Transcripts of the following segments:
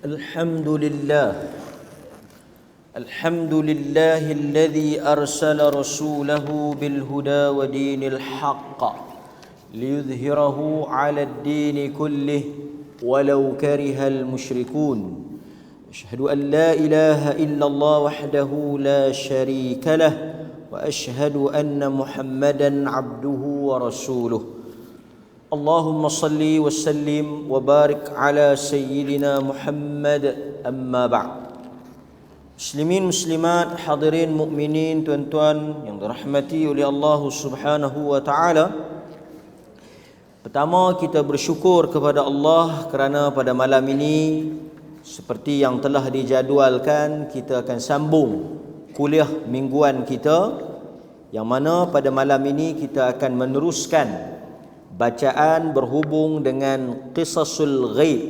الحمد لله الذي أرسل رسوله بالهدى ودين الحق ليظهره على الدين كله ولو كره المشركون. أشهد أن لا إله إلا الله وحده لا شريك له وأشهد أن محمدا عبده ورسوله. اللهم صل وسلم وبارك على سيدنا محمد. أما بعد. Muslimin muslimat, hadirin mukminin, tuan-tuan yang dirahmati oleh Allah Subhanahu wa taala. Pertama, kita bersyukur kepada Allah kerana pada malam ini seperti yang telah dijadualkan, kita akan sambung kuliah mingguan kita, yang mana pada malam ini kita akan meneruskan bacaan berhubung dengan Qisasul Ghaib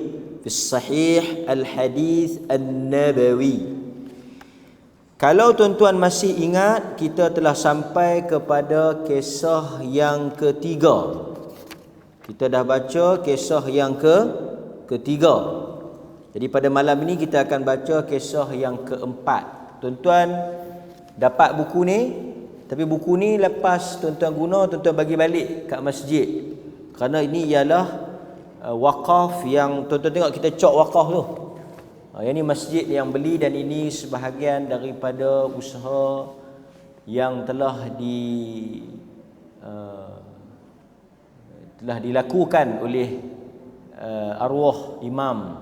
fi Sahih Al-Hadith An-Nabawi. Kalau tuan-tuan masih ingat, kita telah sampai kepada kisah yang ketiga. Kita dah baca kisah yang ketiga. Jadi pada malam ini kita akan baca kisah yang keempat. Tuan-tuan dapat buku ni, tapi buku ni lepas tuan-tuan guna, tuan-tuan bagi balik kat masjid. Kerana ini ialah wakaf yang tuan-tuan tengok kita cok wakaf tu. Yang ni masjid yang beli, dan ini sebahagian daripada usaha yang telah dilakukan oleh arwah imam.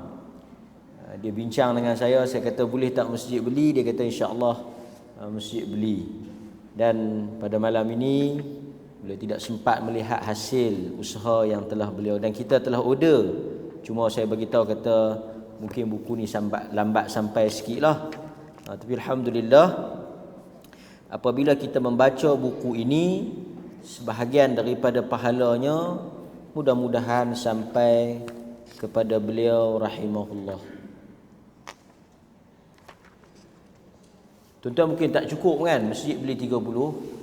Dia bincang dengan saya kata boleh tak masjid beli? Dia kata insya-Allah masjid beli. Dan pada malam ini beliau tidak sempat melihat hasil usaha yang telah beliau, dan kita telah order. Cuma saya bagi tahu kata mungkin buku ni lambat sampai sikitlah. Tapi alhamdulillah, apabila kita membaca buku ini, sebahagian daripada pahalanya mudah-mudahan sampai kepada beliau rahimahullah. Tuan-tuan mungkin tak cukup kan masjid beli 30.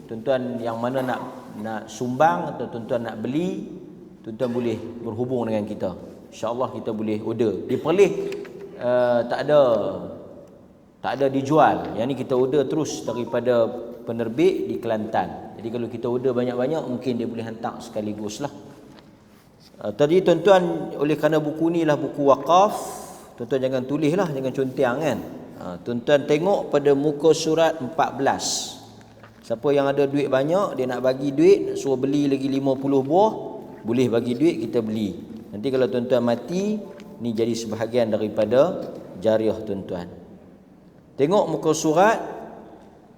Tuan-tuan yang mana nak sumbang atau tuan-tuan nak beli, tuan-tuan boleh berhubung dengan kita. InsyaAllah kita boleh order. Di Perlis tak ada dijual. Yang ni kita order terus daripada penerbit di Kelantan. Jadi kalau kita order banyak-banyak, mungkin dia boleh hantar sekaligus lah. Tadi tuan-tuan, oleh kerana buku ni lah buku wakaf, tuan-tuan jangan tulis lah, jangan contiang kan. Tuan-tuan tengok pada muka surat 14. Siapa yang ada duit banyak, dia nak bagi duit, suruh beli lagi 50 buah, boleh bagi duit, kita beli. Nanti kalau tuan-tuan mati, ni jadi sebahagian daripada jariah tuan-tuan. Tengok muka surat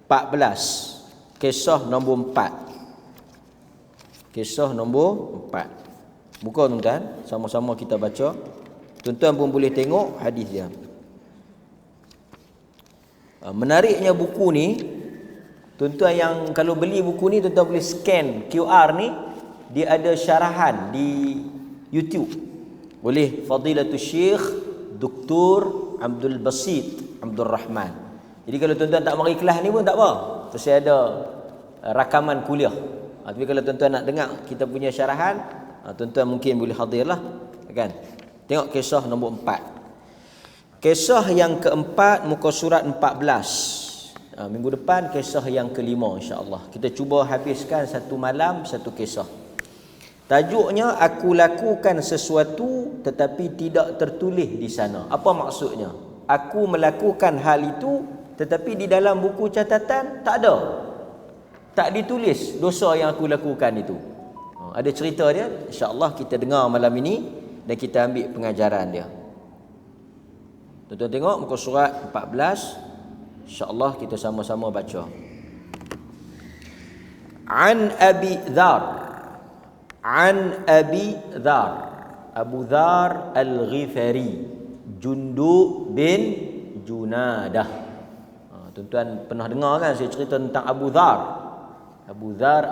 14, kisah nombor 4. Kisah nombor 4. Buka tuan-tuan, sama-sama kita baca. Tuan-tuan pun boleh tengok hadis dia. Menariknya buku ni, tuan-tuan yang kalau beli buku ni, tuan-tuan boleh scan QR ni, dia ada syarahan di YouTube oleh Fadilatul Syekh Dr. Abdul Basit Abdul Rahman. Jadi kalau tuan-tuan tak mari kelas ni pun tak apa, saya ada rakaman kuliah. Tapi kalau tuan-tuan nak dengar kita punya syarahan, tuan-tuan mungkin boleh hadirlah, kan? Tengok kisah nombor 4. Kisah yang keempat, muka surat 14. Minggu depan kisah yang kelima insya-Allah. Kita cuba habiskan satu malam satu kisah. Tajuknya, aku lakukan sesuatu tetapi tidak tertulis di sana. Apa maksudnya? Aku melakukan hal itu tetapi di dalam buku catatan tak ada. Tak ditulis dosa yang aku lakukan itu. Ada cerita dia, insya-Allah kita dengar malam ini dan kita ambil pengajaran dia. Tuan-tuan tengok muka surat 14. InsyaAllah kita sama-sama baca. An Abi Dhar. An Abi Dhar, Abu Dhar Al-Ghifari, Jundub bin Junadah. Tuan-tuan pernah dengar kan saya cerita tentang Abu Dhar. Abu Dhar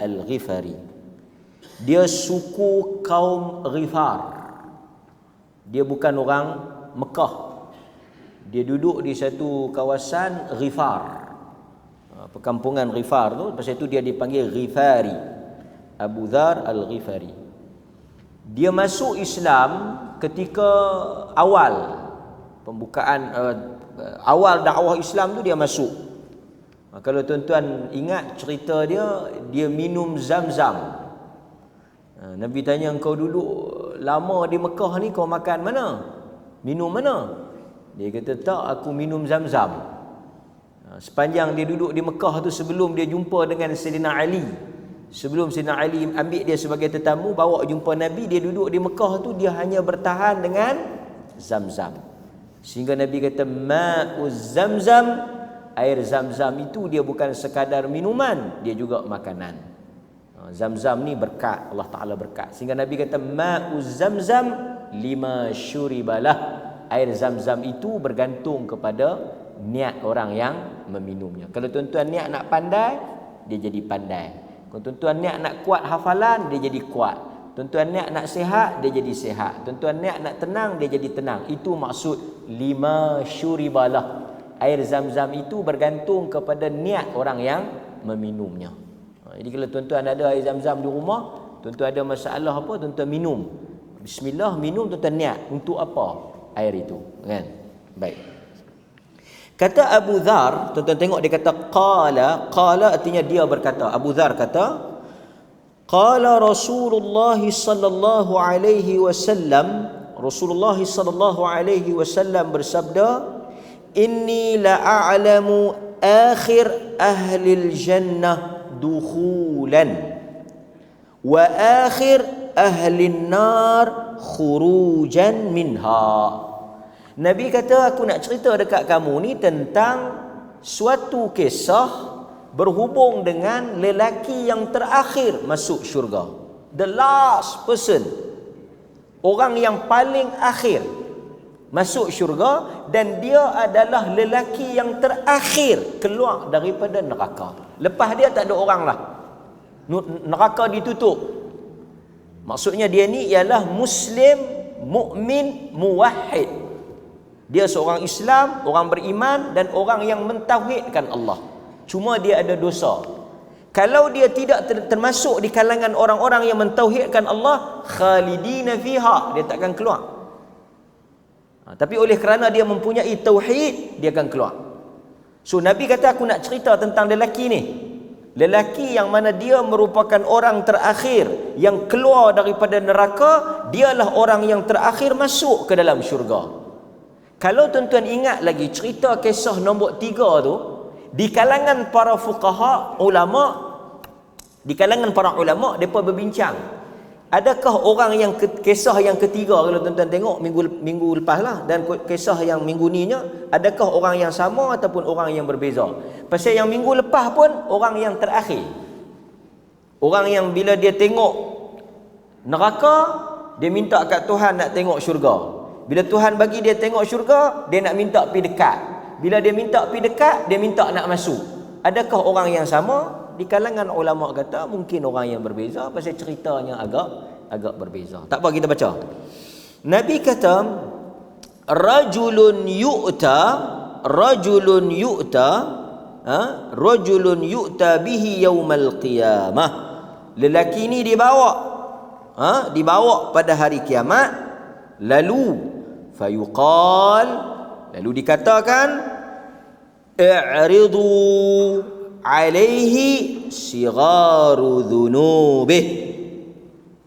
Al-Ghifari. Dia suku kaum Ghifar. Dia bukan orang Mekah. Dia duduk di satu kawasan Ghifar, perkampungan Ghifar tu. Pasal itu dia dipanggil Ghifari. Abu Dhar Al-Ghifari. Dia masuk Islam ketika awal pembukaan awal dakwah Islam tu dia masuk. Kalau tuan-tuan ingat cerita dia minum Zam-Zam. Nabi tanya, engkau duduk lama di Mekah ni, kau makan mana? Minum mana? Dia kata, tak, aku minum Zam-Zam. Sepanjang dia duduk di Mekah tu, sebelum dia jumpa dengan Sayyidina Ali, sebelum Sayyidina Ali ambil dia sebagai tetamu, bawa jumpa Nabi, dia duduk di Mekah tu, dia hanya bertahan dengan Zam-Zam. Sehingga Nabi kata, ma'uz Zam-Zam, air Zam-Zam itu dia bukan sekadar minuman, dia juga makanan. Zam-Zam ni berkat, Allah Ta'ala berkat. Sehingga Nabi kata, ma'uz Zam-Zam lima syuribalah, air Zam-Zam itu bergantung kepada niat orang yang meminumnya. Kalau tuan-tuan niat nak pandai, dia jadi pandai. Kalau tuan-tuan niat nak kuat hafalan, dia jadi kuat. Tuan-tuan niat nak sihat, dia jadi sihat. Tuan-tuan niat nak tenang, dia jadi tenang. Itu maksud lima syuribalah. Air Zam-Zam itu bergantung kepada niat orang yang meminumnya. Jadi kalau tuan-tuan ada air Zam-Zam di rumah, tuan-tuan ada masalah apa, tuan-tuan minum. Bismillah, minum, tuan-tuan niat untuk apa air itu, kan? Baik. Kata Abu Dhar, tuan-tuan tengok dia kata qala artinya dia berkata. Abu Dhar kata, qala Rasulullah sallallahu alaihi wasallam, Rasulullah sallallahu alaihi wasallam bersabda, inni la a'lamu akhir ahli jannah dukhulan wa akhir ahli nar khurujan minha. Nabi kata, aku nak cerita dekat kamu ni tentang suatu kisah berhubung dengan lelaki yang terakhir masuk syurga. The last person, orang yang paling akhir masuk syurga, dan dia adalah lelaki yang terakhir keluar daripada neraka. Lepas dia tak ada orang lah, neraka ditutup. Maksudnya dia ni ialah Muslim, mukmin, muwahhid. Dia seorang Islam, orang beriman, dan orang yang mentauhidkan Allah. Cuma dia ada dosa. Kalau dia tidak termasuk di kalangan orang-orang yang mentauhidkan Allah, khalidina fiha, dia takkan keluar. Tapi oleh kerana dia mempunyai tauhid, dia akan keluar. So Nabi kata, aku nak cerita tentang lelaki ni. Lelaki yang mana dia merupakan orang terakhir yang keluar daripada neraka, dialah orang yang terakhir masuk ke dalam syurga. Kalau tuan-tuan ingat lagi cerita kisah nombor 3 tu, di kalangan para fuqaha, ulama, di kalangan para ulama, mereka berbincang, adakah orang yang kisah yang ketiga, kalau tuan-tuan tengok minggu lepas lah, dan kisah yang minggu ni nya, adakah orang yang sama ataupun orang yang berbeza? Pasal yang minggu lepas pun orang yang terakhir, orang yang bila dia tengok neraka, dia minta kat Tuhan nak tengok syurga. Bila Tuhan bagi dia tengok syurga, dia nak minta pergi dekat. Bila dia minta pergi dekat, dia minta nak masuk. Adakah orang yang sama? Di kalangan ulama kata mungkin orang yang berbeza, pasal ceritanya agak berbeza. Tak apa, kita baca. Nabi kata, rajulun yu'ta bihi yaumal qiyamah. Lelaki ni dibawa pada hari kiamat. Lalu dikatakan, i'ridu alaihi sigharu dhunubih.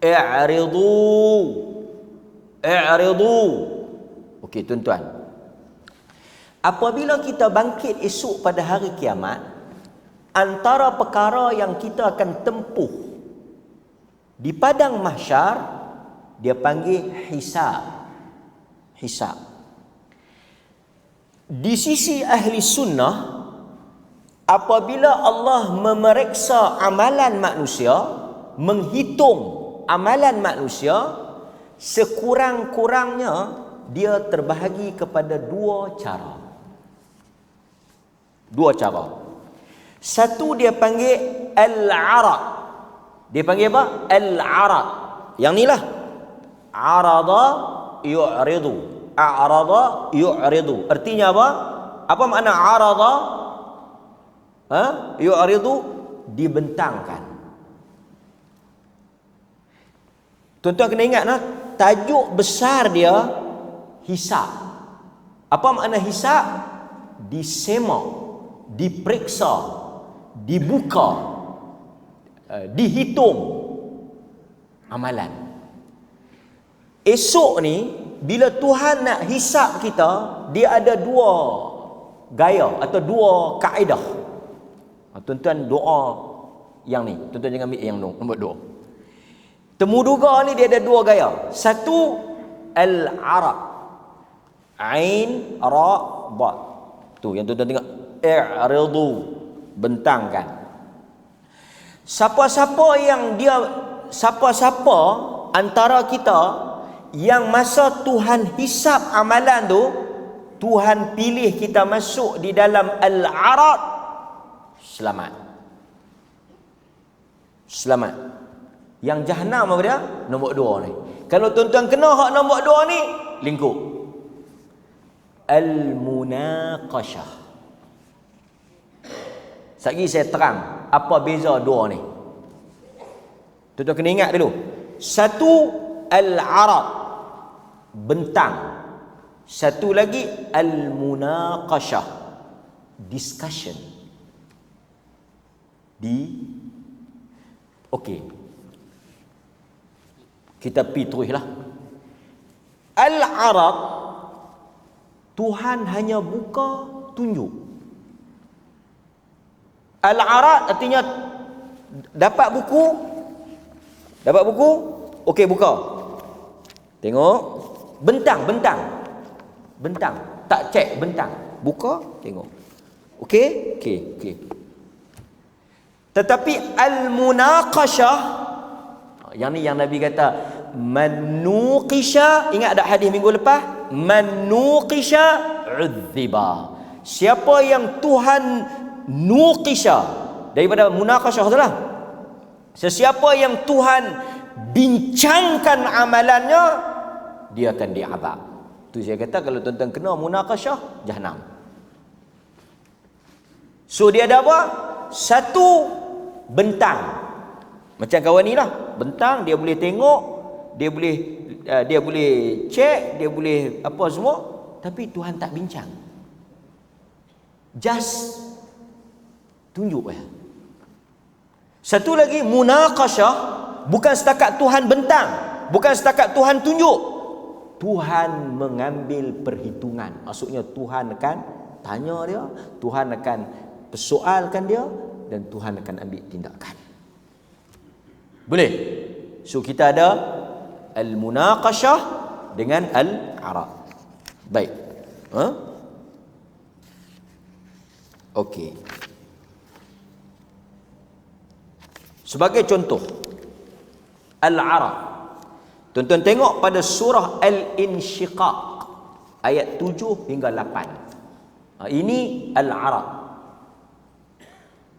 I'ridu. Okey tuan-tuan, apabila kita bangkit esok pada hari kiamat, antara perkara yang kita akan tempuh di padang mahsyar, dia panggil hisab. Di sisi ahli sunnah, apabila Allah memeriksa amalan manusia, menghitung amalan manusia, sekurang-kurangnya dia terbahagi kepada dua cara. Satu dia panggil al-arad. Dia panggil apa? Al-arad. Yang ni lah. Arada yu'ridu. A'rada yu'ridu. Artinya apa? Apa makna arada? Yu'ridu, dibentangkan. Tuan-tuan kena ingat tajuk besar dia hisab. Apa makna hisab? Disemak, diperiksa, dibuka, dihitung amalan. Esok ni bila Tuhan nak hisab kita, dia ada dua gaya atau dua kaedah. Tuan-tuan doa yang ni, tuan-tuan jangan ambil yang nombor 2. Temuduga ni dia ada dua gaya. Satu, al-arab, ain, ra, ba. Tu yang tuan-tuan tengok, i'ridu, bentangkan. Siapa-siapa antara kita yang masa Tuhan hisab amalan tu, Tuhan pilih kita masuk di dalam al-arad, selamat. Selamat. Yang Jahannam apa dia? Nombor 2 ni. Kalau tuan-tuan kena hak nombor 2 ni, lingkup. Al-munaqashah. Sekali saya terang apa beza dua ni. Tuan-tuan kena ingat dulu. Satu, al-arad, bentang. Satu lagi, al-munaqashah, discussion. Okey. Kita pergi teruslah. Al-arad, Tuhan hanya buka, tunjuk. Al-arad artinya dapat buku, okey buka. Tengok, bentang. Tak cek, bentang. Buka, tengok. Okey. Tetapi al-munaqashah, yang ni yang Nabi kata, man nuqisha, ingat ada hadis minggu lepas? Man nuqisha udhiba. Siapa yang Tuhan nuqisha, daripada munaqashah itulah. Sesiapa yang Tuhan bincangkan amalannya, dia akan diazab. Tu saya kata kalau tuan-tuan kena munaqashah, Jahannam. So dia ada apa? Satu, bentang. Macam kawan ni lah, bentang, dia boleh tengok, dia boleh cek, dia boleh apa semua, tapi Tuhan tak bincang. Just tunjuk ya. Satu lagi, munaqashah, bukan setakat Tuhan bentang, bukan setakat Tuhan tunjuk, Tuhan mengambil perhitungan. Maksudnya Tuhan akan tanya dia, Tuhan akan persoalkan dia, dan Tuhan akan ambil tindakan. Boleh? So kita ada al-munaqashah dengan al-arad. Baik. Okey. Sebagai contoh, al-arad. Tuan-tuan tengok pada surah Al-Insyiqaq ayat 7 hingga 8. Ini al-arad.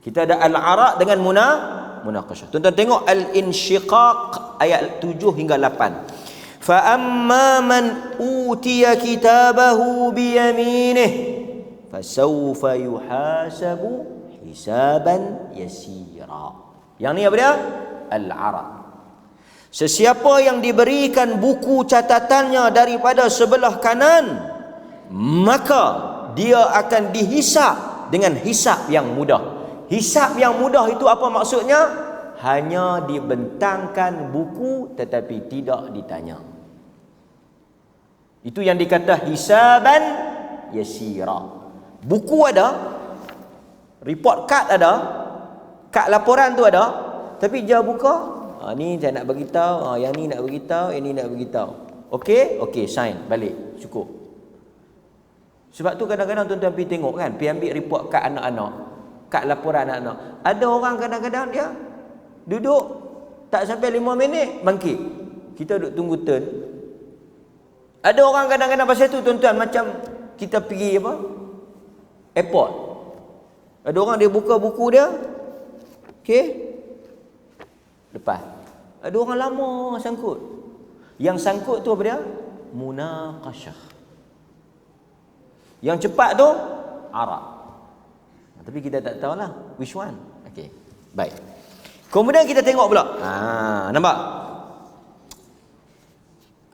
Kita ada al-arad dengan munaqashah. Tuan-tuan tengok Al-Insyiqaq ayat 7 hingga 8. Fa amma man utiya kitabahu bi yaminih fasawfa yuhasabu hisaban yasira. Yang ni apa dia? Al-arad. Sesiapa yang diberikan buku catatannya daripada sebelah kanan, maka dia akan dihisap dengan hisap yang mudah. Hisap yang mudah itu apa maksudnya? Hanya dibentangkan buku tetapi tidak ditanya. Itu yang dikata hisaban yasira. Buku ada, report card ada, kad laporan tu ada, tapi dia buka, ni saya nak beritahu, yang ni nak beritahu, yang ni nak beritahu. Okey, sign balik, cukup. Sebab tu kadang-kadang tuan-tuan pergi tengok kan, pergi ambil report kad anak-anak, kad laporan anak-anak. Ada orang kadang-kadang dia duduk tak sampai 5 minit bangkit. Kita duduk tunggu turn. Ada orang kadang-kadang pasal tu tuan-tuan, macam kita pergi apa? Airport. Ada orang dia buka buku dia. Okey. Lepas. Ada orang lama sangkut. Yang sangkut tu apa dia? Munaqashah. Yang cepat tu arad. Tapi kita tak tahulah which one. Okey. Baik. Kemudian kita tengok pula. Nampak?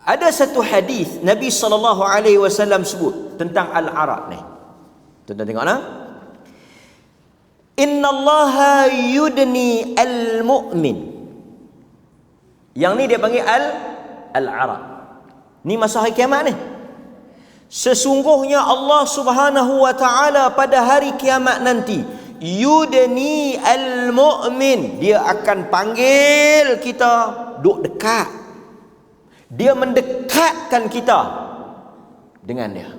Ada satu hadis Nabi SAW sebut tentang al-araq ni. Tuan-tuan tengok nah. Innallaha yudni al-mu'min. Yang ni dia panggil al-araq. Ni masa hari kiamat ni. Sesungguhnya Allah Subhanahu wa taala pada hari kiamat nanti yudni al-mu'min, dia akan panggil kita duk dekat. Dia mendekatkan kita dengan dia.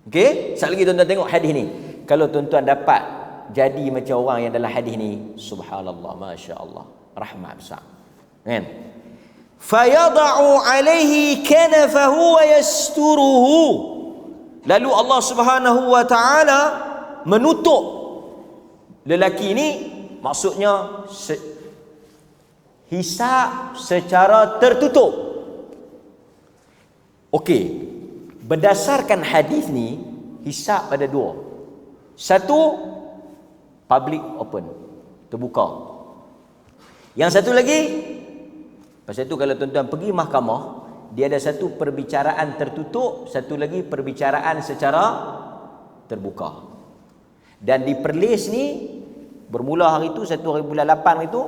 Okey, sekali lagi tuan-tuan tengok hadis ni. Kalau tuan-tuan dapat jadi macam orang yang dalam hadis ni, subhanallah, masya-Allah, rahmat besar. Kan? Fayada'u alaihi kanafahu wa yasturuhu. Lalu Allah Subhanahu wa taala menutup lelaki ni, maksudnya hisab secara tertutup. Okey, berdasarkan hadis ni, hisab ada dua. Satu, public open, terbuka. Yang satu lagi, pasal itu kalau tuan-tuan pergi mahkamah, dia ada satu perbicaraan tertutup, satu lagi perbicaraan secara terbuka. Dan di Perlis ni, bermula hari itu 1 hari bulan 8 itu,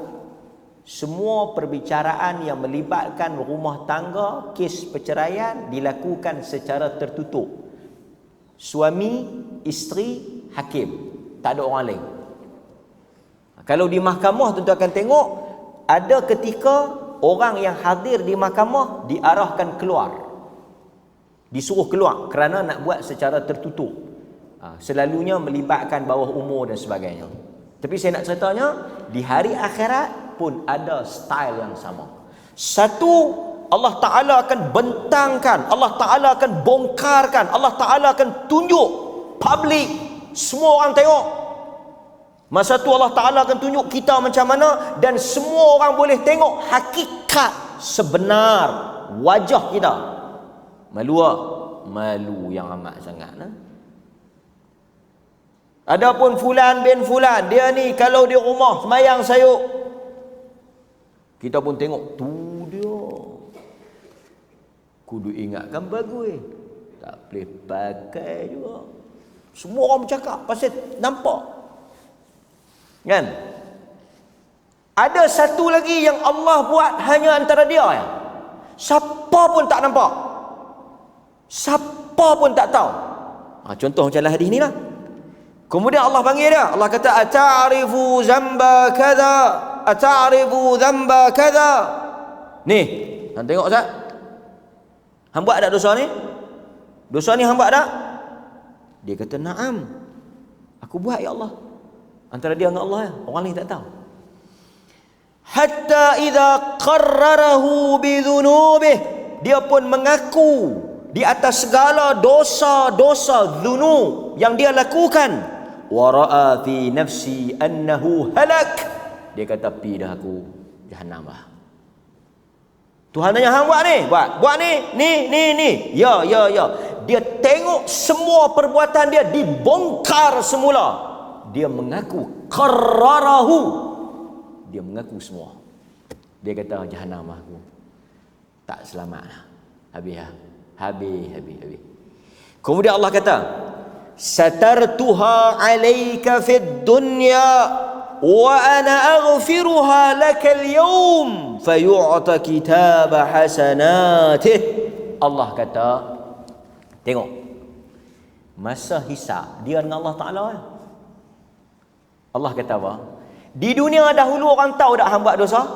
semua perbicaraan yang melibatkan rumah tangga, kes perceraian dilakukan secara tertutup. Suami, isteri, hakim, tak ada orang lain. Kalau di mahkamah tuan-tuan akan tengok, ada ketika orang yang hadir di mahkamah diarahkan keluar, disuruh keluar kerana nak buat secara tertutup. Selalunya melibatkan bawah umur dan sebagainya. Tapi saya nak ceritanya, di hari akhirat pun ada style yang sama. Satu, Allah Ta'ala akan bentangkan, Allah Ta'ala akan bongkarkan, Allah Ta'ala akan tunjuk public, semua orang tengok. Masa tu Allah Ta'ala akan tunjuk kita macam mana, dan semua orang boleh tengok hakikat sebenar wajah kita. Malu tak? Malu yang amat sangat. Adapun fulan bin fulan, dia ni kalau di rumah semayang sayuk, kita pun tengok tu dia. Kudu ingatkan bagus, tak boleh pakai juga. Semua orang bercakap pasal nampak. Kan? Ada satu lagi yang Allah buat hanya antara dia ya. Siapa pun tak nampak. Siapa pun tak tahu. Contoh macam hadis ni lah. Kemudian Allah panggil dia. Allah kata, ata'rifu zamba kadha, ata'rifu zamba kadha. Ni, hang tengok Ustaz? Hang buat tak dosa ni? Dosa ni hang buat tak? Dia kata, na'am, aku buat ya Allah. Antara dia dengan Allah, orang lain tak tahu. Hatta idza qarrarahu bidhunubih, dia pun mengaku di atas segala dosa-dosa dzunub yang dia lakukan. Wa ra'a fi nafsi annahu halak, dia kata pi dah aku jahanam lah. Tuhan tanya, hang buat ni? Buat ni. Ya. Dia tengok semua perbuatan dia dibongkar semula. Dia mengaku qarrarahu, dia mengaku semua. Dia kata jahanam aku, tak selamat lah. Habis. Kemudian Allah kata, satartuha alayka fid dunya wa ana aghfiruha laka al-yawm fayu'ta kitaba hasanatih. Allah kata, tengok, masa hisab dia dengan Allah Ta'ala. Allah kata apa? Di dunia dahulu orang tahu tak hang buat dosa?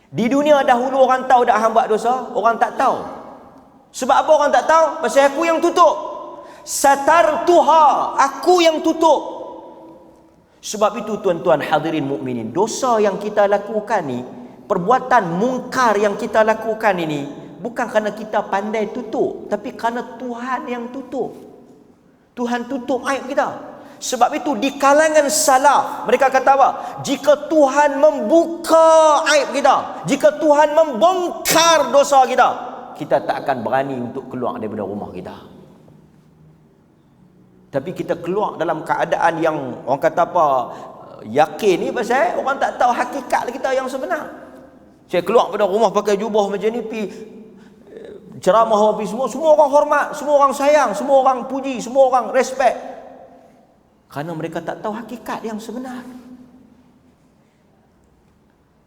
Di dunia dahulu orang tahu tak hang buat dosa? Orang tak tahu. Sebab apa orang tak tahu? Pasal aku yang tutup. Satartuha, aku yang tutup. Sebab itu tuan-tuan hadirin mukminin, dosa yang kita lakukan ni, perbuatan mungkar yang kita lakukan ini, bukan kerana kita pandai tutup, tapi kerana Tuhan yang tutup. Tuhan tutup aib kita. Sebab itu di kalangan salaf, mereka kata apa? Jika Tuhan membuka aib kita, jika Tuhan membongkar dosa kita, kita tak akan berani untuk keluar daripada rumah kita. Tapi kita keluar dalam keadaan yang orang kata apa, yakin ni, pasal orang tak tahu hakikat kita yang sebenar. Saya keluar pada rumah pakai jubah macam ni, pi ceramah habis semua orang hormat, semua orang sayang, semua orang puji, semua orang respect. Kerana mereka tak tahu hakikat yang sebenar.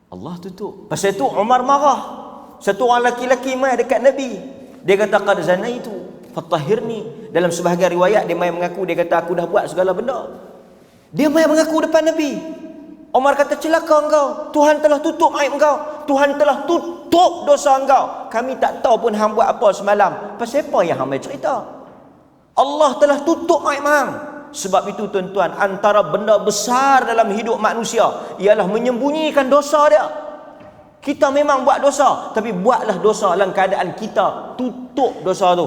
Allah tutup. Pasal itu Umar marah. Satu orang lelaki-lelaki mai dekat Nabi. Dia kata qad zanaitu fatahhirni. Dalam sebahagian riwayat dia mai mengaku, dia kata aku dah buat segala benda. Dia mai mengaku depan Nabi. Umar kata celaka engkau. Tuhan telah tutup aib engkau. Tuhan telah tutup dosa engkau. Kami tak tahu pun hang buat apa semalam. Pasal apa yang hang mai cerita? Allah telah tutup aib hang. Sebab itu tuan-tuan, antara benda besar dalam hidup manusia ialah menyembunyikan dosa dia. Kita memang buat dosa, tapi buatlah dosa dalam keadaan kita tutup dosa tu.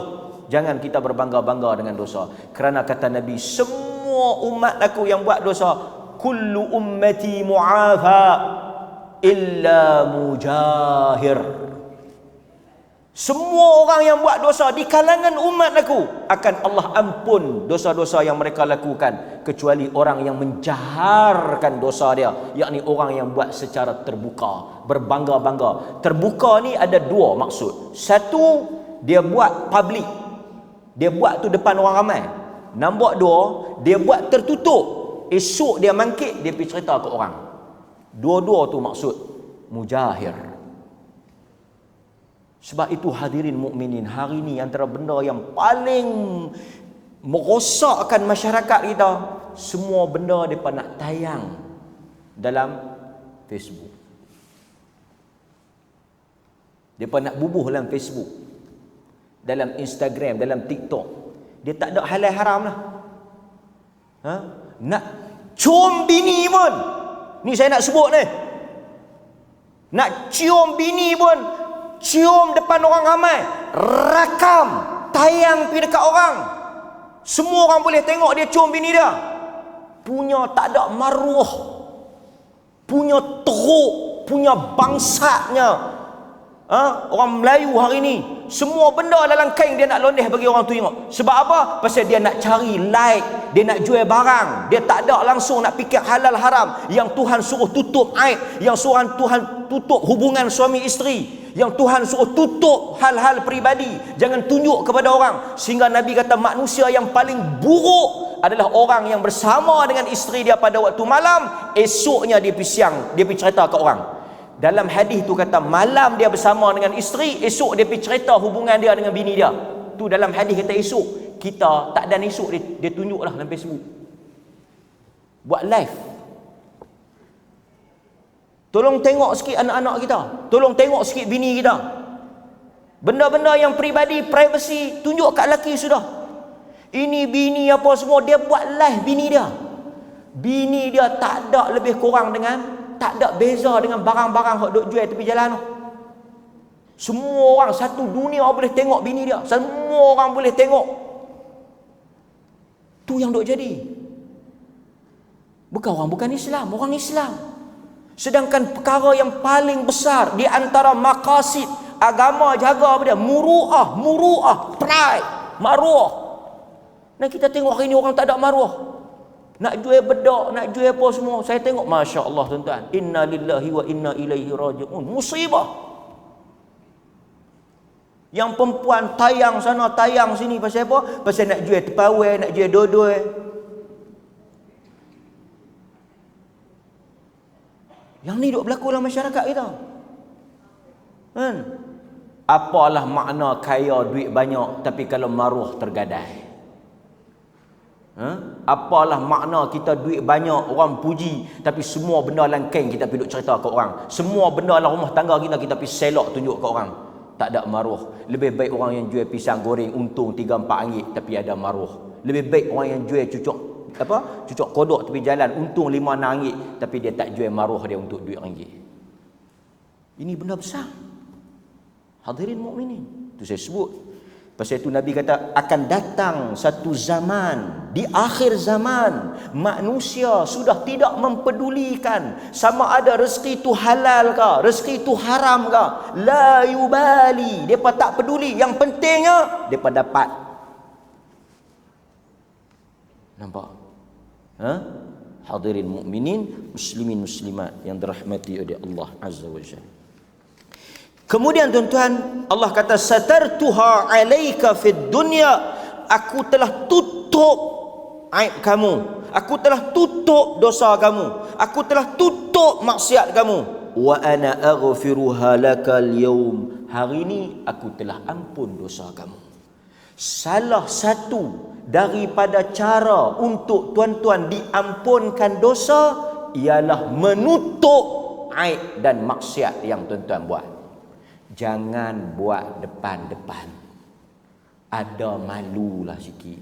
Jangan kita berbangga-bangga dengan dosa. Kerana kata Nabi, semua umat aku yang buat dosa, kullu ummati mu'afa illa mujahir. Semua orang yang buat dosa di kalangan umat aku akan Allah ampun dosa-dosa yang mereka lakukan, kecuali orang yang menjaharkan dosa dia, yakni orang yang buat secara terbuka, berbangga-bangga. Terbuka ni ada dua maksud. Satu, dia buat public, dia buat tu depan orang ramai. Nombor dua, dia buat tertutup, esok dia mangkit, dia pergi cerita ke orang. Dua-dua tu maksud mujahir. Sebab itu hadirin mukminin, hari ini antara benda yang paling merosakkan masyarakat kita, semua benda mereka nak tayang dalam Facebook. Mereka nak bubuh dalam Facebook, dalam Instagram, dalam TikTok. Dia tak ada halal haram lah. Nak cium bini pun, ni saya nak sebut ni, nak cium bini pun, cium depan orang ramai, rakam, tayang pergi dekat orang. Semua orang boleh tengok dia cium bini dia. Punya tak ada maruah, punya teruk, punya bangsatnya. Orang Melayu hari ni, semua benda dalam kain dia nak londeh bagi orang tu tengok. Sebab apa? Pasal dia nak cari like, dia nak jual barang. Dia tak ada langsung nak fikir halal haram. Yang Tuhan suruh tutup aib, yang Tuhan tutup hubungan suami isteri, yang Tuhan suruh tutup hal-hal peribadi, jangan tunjuk kepada orang. Sehingga Nabi kata manusia yang paling buruk adalah orang yang bersama dengan isteri dia pada waktu malam, esoknya dia pergi siang, dia pergi cerita ke orang. Dalam hadis tu kata malam dia bersama dengan isteri, esok dia pergi cerita hubungan dia dengan bini dia. Tu dalam hadis kata esok. Kita tak dan esok dia tunjuklah dalam Facebook, buat live. Tolong tengok sikit anak-anak kita, tolong tengok sikit bini kita. Benda-benda yang peribadi, privacy, tunjuk kat lelaki sudah. Ini bini apa semua, dia buat live bini dia. Bini dia tak ada lebih kurang dengan, tak ada beza dengan barang-barang hok duk jual tepi jalan tu. Semua orang satu dunia boleh tengok bini dia. Semua orang boleh tengok. Tu yang duk jadi. Bukan orang bukan Islam, orang Islam. Sedangkan perkara yang paling besar di antara maqasid agama jaga apa dia? Muru'ah, pride, maruah. Nah kita tengok hari ni orang tak ada maruah. Nak jual bedak, nak jual apa semua. Saya tengok, Masya Allah tuan-tuan. Inna lillahi wa inna ilaihi raji'un. Musibah. Yang perempuan tayang sana, tayang sini. Pasal apa? Pasal nak jual tepawai, nak jual dodoi. Yang ni duk berlaku dalam masyarakat kita. Kan? Apalah makna kaya duit banyak tapi kalau maruah tergadai? Apalah makna kita duit banyak, orang puji, tapi semua benda langkeng kita pergi duk cerita ke orang. Semua benda dalam rumah tangga kita pergi selok tunjuk ke orang. Tak ada maruah. Lebih baik orang yang jual pisang goreng untung 3-4 ringgit tapi ada maruah. Lebih baik orang yang jual cucuk kodok tepi jalan untung 5-6 ringgit tapi dia tak jual maruah dia untuk duit ringgit. Ini benda besar. Hadirin mukminin, itu saya sebut. Pasal itu Nabi kata akan datang satu zaman, di akhir zaman, manusia sudah tidak mempedulikan sama ada rezeki itu halal ke, rezeki itu haram ke. La yubali. Mereka tak peduli. Yang pentingnya mereka dapat. Nampak? Hadirin mukminin, muslimin muslimat yang dirahmati oleh Allah Azza wa Jalla. Kemudian tuan-tuan, Allah kata satartuha alaika fid dunya, aku telah tutup aib kamu, aku telah tutup dosa kamu, aku telah tutup maksiat kamu. Wa ana aghfiruha lakal yaum, hari ini aku telah ampun dosa kamu. Salah satu daripada cara untuk tuan-tuan diampunkan dosa ialah menutup aib dan maksiat yang tuan-tuan buat. Jangan buat depan-depan. Ada malulah sikit.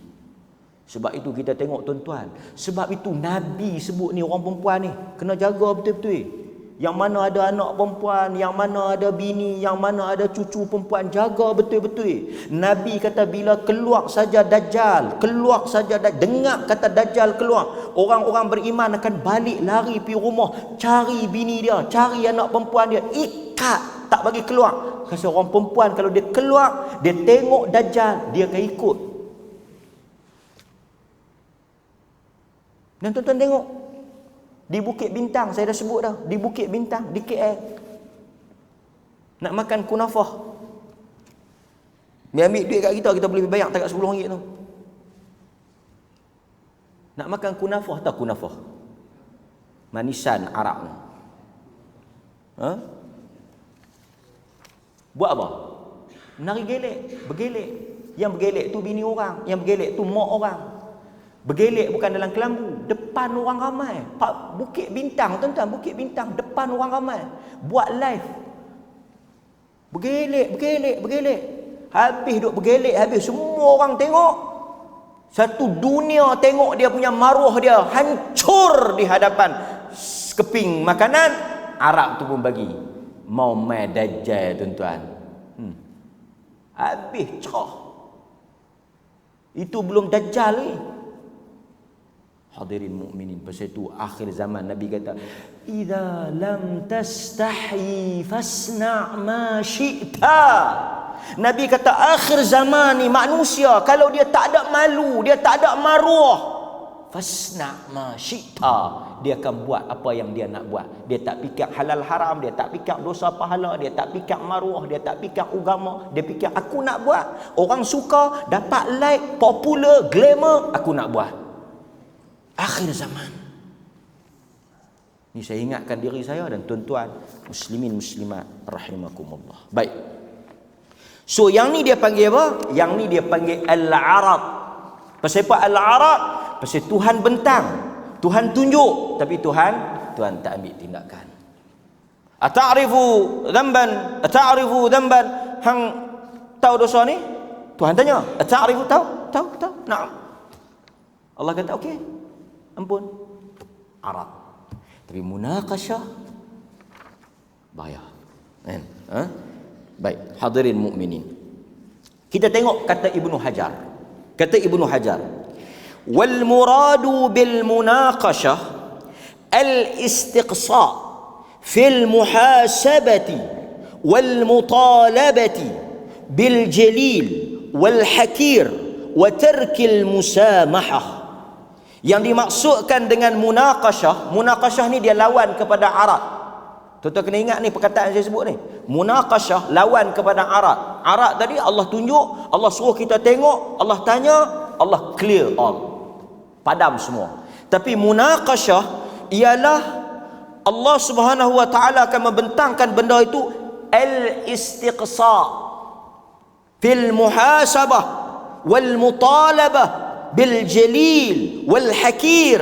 Sebab itu kita tengok tuan-tuan, sebab itu Nabi sebut ni orang perempuan ni kena jaga betul-betul. Yang mana ada anak perempuan, yang mana ada bini, yang mana ada cucu perempuan, jaga betul-betul. Nabi kata bila keluar saja Dajjal, keluar saja dengar kata Dajjal keluar, orang-orang beriman akan balik lari pergi rumah, cari bini dia, cari anak perempuan dia, ikat, tak bagi keluar. Kasi orang perempuan kalau dia keluar, dia tengok Dajjal, dia akan ikut. Dan tuan-tuan tengok di Bukit Bintang, saya dah sebut dah, di Bukit Bintang, di KL, nak makan kunafah, dia ambil duit kat kita boleh bayar tak kat RM10 tu. Nak makan kunafah, tak kunafah manisan Arab ni, buat apa? Nari gelek, bergelek. Yang bergelek tu bini orang, yang bergelek tu mak orang. Bergelek bukan dalam kelambu, depan orang ramai. Bukit Bintang tuan-tuan, Bukit Bintang, depan orang ramai. Buat live. Bergelek. Habis duk bergelek, habis semua orang tengok. Satu dunia tengok dia punya maruah dia hancur di hadapan keping makanan. Arab tu pun bagi. Mau mai Dajjal tuan-tuan. Habis cerah. Itu belum Dajjal ni. Hadirin mukminin, pasal itu akhir zaman Nabi kata, "Idza lam tastahi fasna' ma syi'ta." Nabi kata akhir zaman ni manusia kalau dia tak ada malu, dia tak ada maruah, fasna' ma syi'ta, dia akan buat apa yang dia nak buat. Dia tak fikir halal haram, dia tak fikir dosa pahala, dia tak fikir maruah, dia tak fikir agama, dia fikir aku nak buat. Orang suka, dapat like, popular, glamour, aku nak buat. Akhir zaman. Ini saya ingatkan diri saya dan tuan-tuan muslimin muslimat rahimakumullah. Baik. So yang ni dia panggil apa? Yang ni dia panggil al-arad. Pasal apa al-arad? Pasal Tuhan bentang, Tuhan tunjuk, tapi Tuhan tak ambil tindakan. Ata'rifu dhanban? Hang tahu dosa ni? Tuhan tanya. Ata'rifu tahu? Naam. Allah kata okey. Ampun. Arad. Tapi munaqashah bahaya. Kan? Baik, hadirin mukminin. Kita tengok kata Ibnu Hajar. Kata Ibnu Hajar, wal muradu bil munaqashah al istiqsa fil muhasabati wal mutalabati bil jalil wal hakir wa tarkil musamahah. Yang dimaksudkan dengan munaqashah, munaqashah ni dia lawan kepada arad. Tuan-tuan kena ingat ni perkataan saya sebut ni. Munaqashah lawan kepada arad. Arad tadi Allah tunjuk, Allah suruh kita tengok, Allah tanya, Allah clear all. Padam semua. Tapi munaqashah ialah Allah Subhanahu wa taala akan membentangkan benda itu al-istiqsa fil muhasabah wal mutalabah bil jalil wal hakir,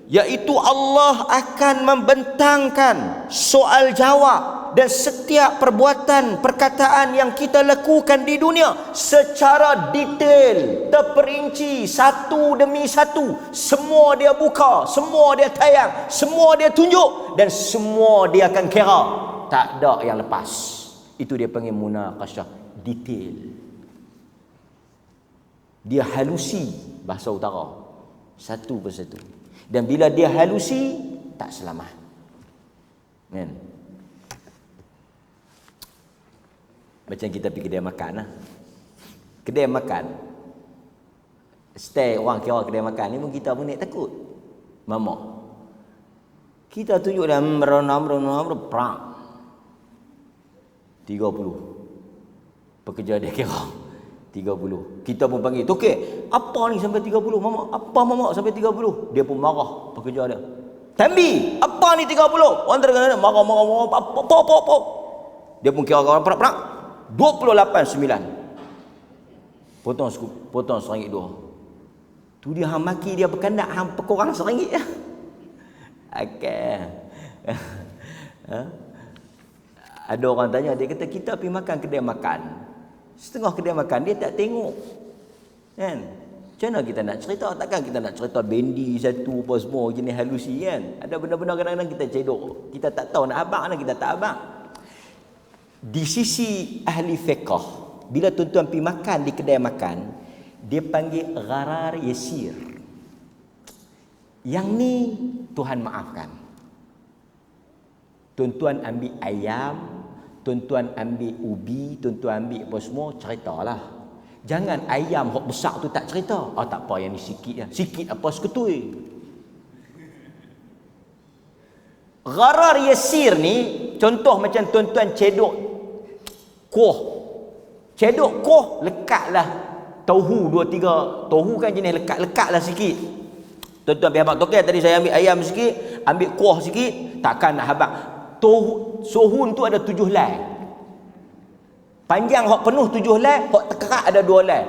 iaitu Allah akan membentangkan soal jawab dan setiap perbuatan perkataan yang kita lakukan di dunia secara detail, terperinci, satu demi satu. Semua dia buka, semua dia tayang, semua dia tunjuk, dan semua dia akan kira, tak ada yang lepas. Itu dia panggil munaqashah, detail. Dia halusi, bahasa utara, satu persatu. Dan bila dia halusi, tak selamat. Kan? Macam kita pergi kedai makan lah. Kedai makan, stay orang kira kedai makan ni pun kita pun naik takut. Mamak kita tunjuk dah merona prak. 30. Pekerja dia kira 30. Kita pun panggil, "Tokek, apa ni sampai 30? Mamak, apa mamak sampai 30?" Dia pun marah pekerja dia. "Tambi, apa ni 30?" Orang terkena marah. Apa. Dia pun kira perak-perak. 28.9. Potong RM1.2. Tu dia hang maki dia berkandak, hang pekorang RM1 je. Okey. Ada orang tanya, dia kata kita pergi makan kedai makan. Setengah kedai makan dia tak tengok. Kan? Macam mana kita nak cerita? Takkan kita nak cerita bendi satu apa semua jenis halusi kan? Ada benda-benda kadang-kadang kita cedok. Kita tak tahu nak abang mana kita tak abang. Di sisi ahli fiqh, bila tuan-tuan pergi makan di kedai makan, dia panggil gharar yasir. Yang ni Tuhan maafkan. Tuan-tuan ambil ayam, tuan-tuan ambil ubi, tuan-tuan ambil apa semua, ceritalah. Jangan ayam hok besar tu tak cerita. Tak apa, yang ni sikit je. Sikit apa seketui. Gharar yasir ni, contoh macam tuan-tuan cedok kuah. Cedok kuah, lekatlah tauhu 2-3. Tauhu kan jenis lekat-lekatlah sikit. Tuan-tuan pergi habaq tokek, tadi saya ambil ayam sikit, ambil kuah sikit, takkan nak habaq. Sohun tu ada 7 helai. Panjang hok penuh 7 helai, hok terkerak ada 2 helai.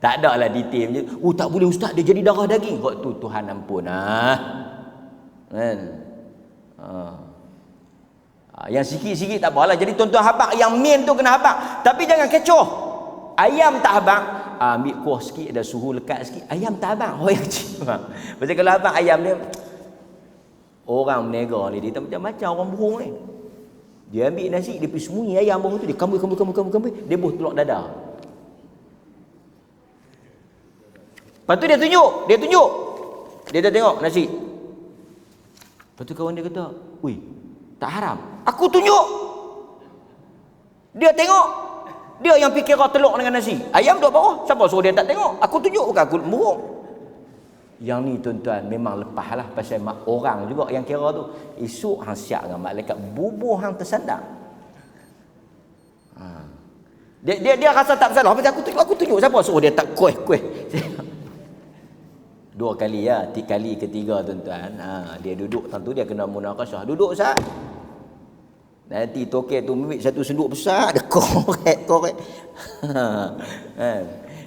Tak ada lah detail je. Tak boleh ustaz, dia jadi darah daging. Hok tu Tuhan ampun kan. Yang sikit-sikit tak apalah. Jadi tuan-tuan habaq yang main tu kena habaq. Tapi jangan kecoh. Ayam tak habaq, ambil kuah sikit, ada suhu lekat sikit. Ayam tak habaq, yang kecil. Pasal kalau habaq ayam dia, orang menega ni, dia tak macam-macam orang burung ni. Dia ambil nasi, dia pergi sembunyi ayam burung tu, dia kambui, dia buh telur dadar. Lepas tu dia tunjuk. Dia dah tengok nasi. Lepas tu kawan dia kata, "Ui, tak haram." Aku tunjuk. Dia tengok. Dia yang fikir telur dengan nasi. Ayam duduk bawah. Siapa suruh dia tak tengok? Aku tunjuk, bukan aku burung. Yang ni tuan-tuan memang lepas lah. Pasal mak orang juga yang kira tu. Esok hang siap dengan malaikat, bubuh hang tersandar. Dia rasa tak bersalah. Pasal aku tunjuk. Siapa suruh dia tak kuih. 2 kali ya. 3 kali ketiga tuan-tuan. Dia duduk. Tentu dia kena munaqashah. Duduk sah. Nanti tokek tu ambil satu senduk besar, dia korek.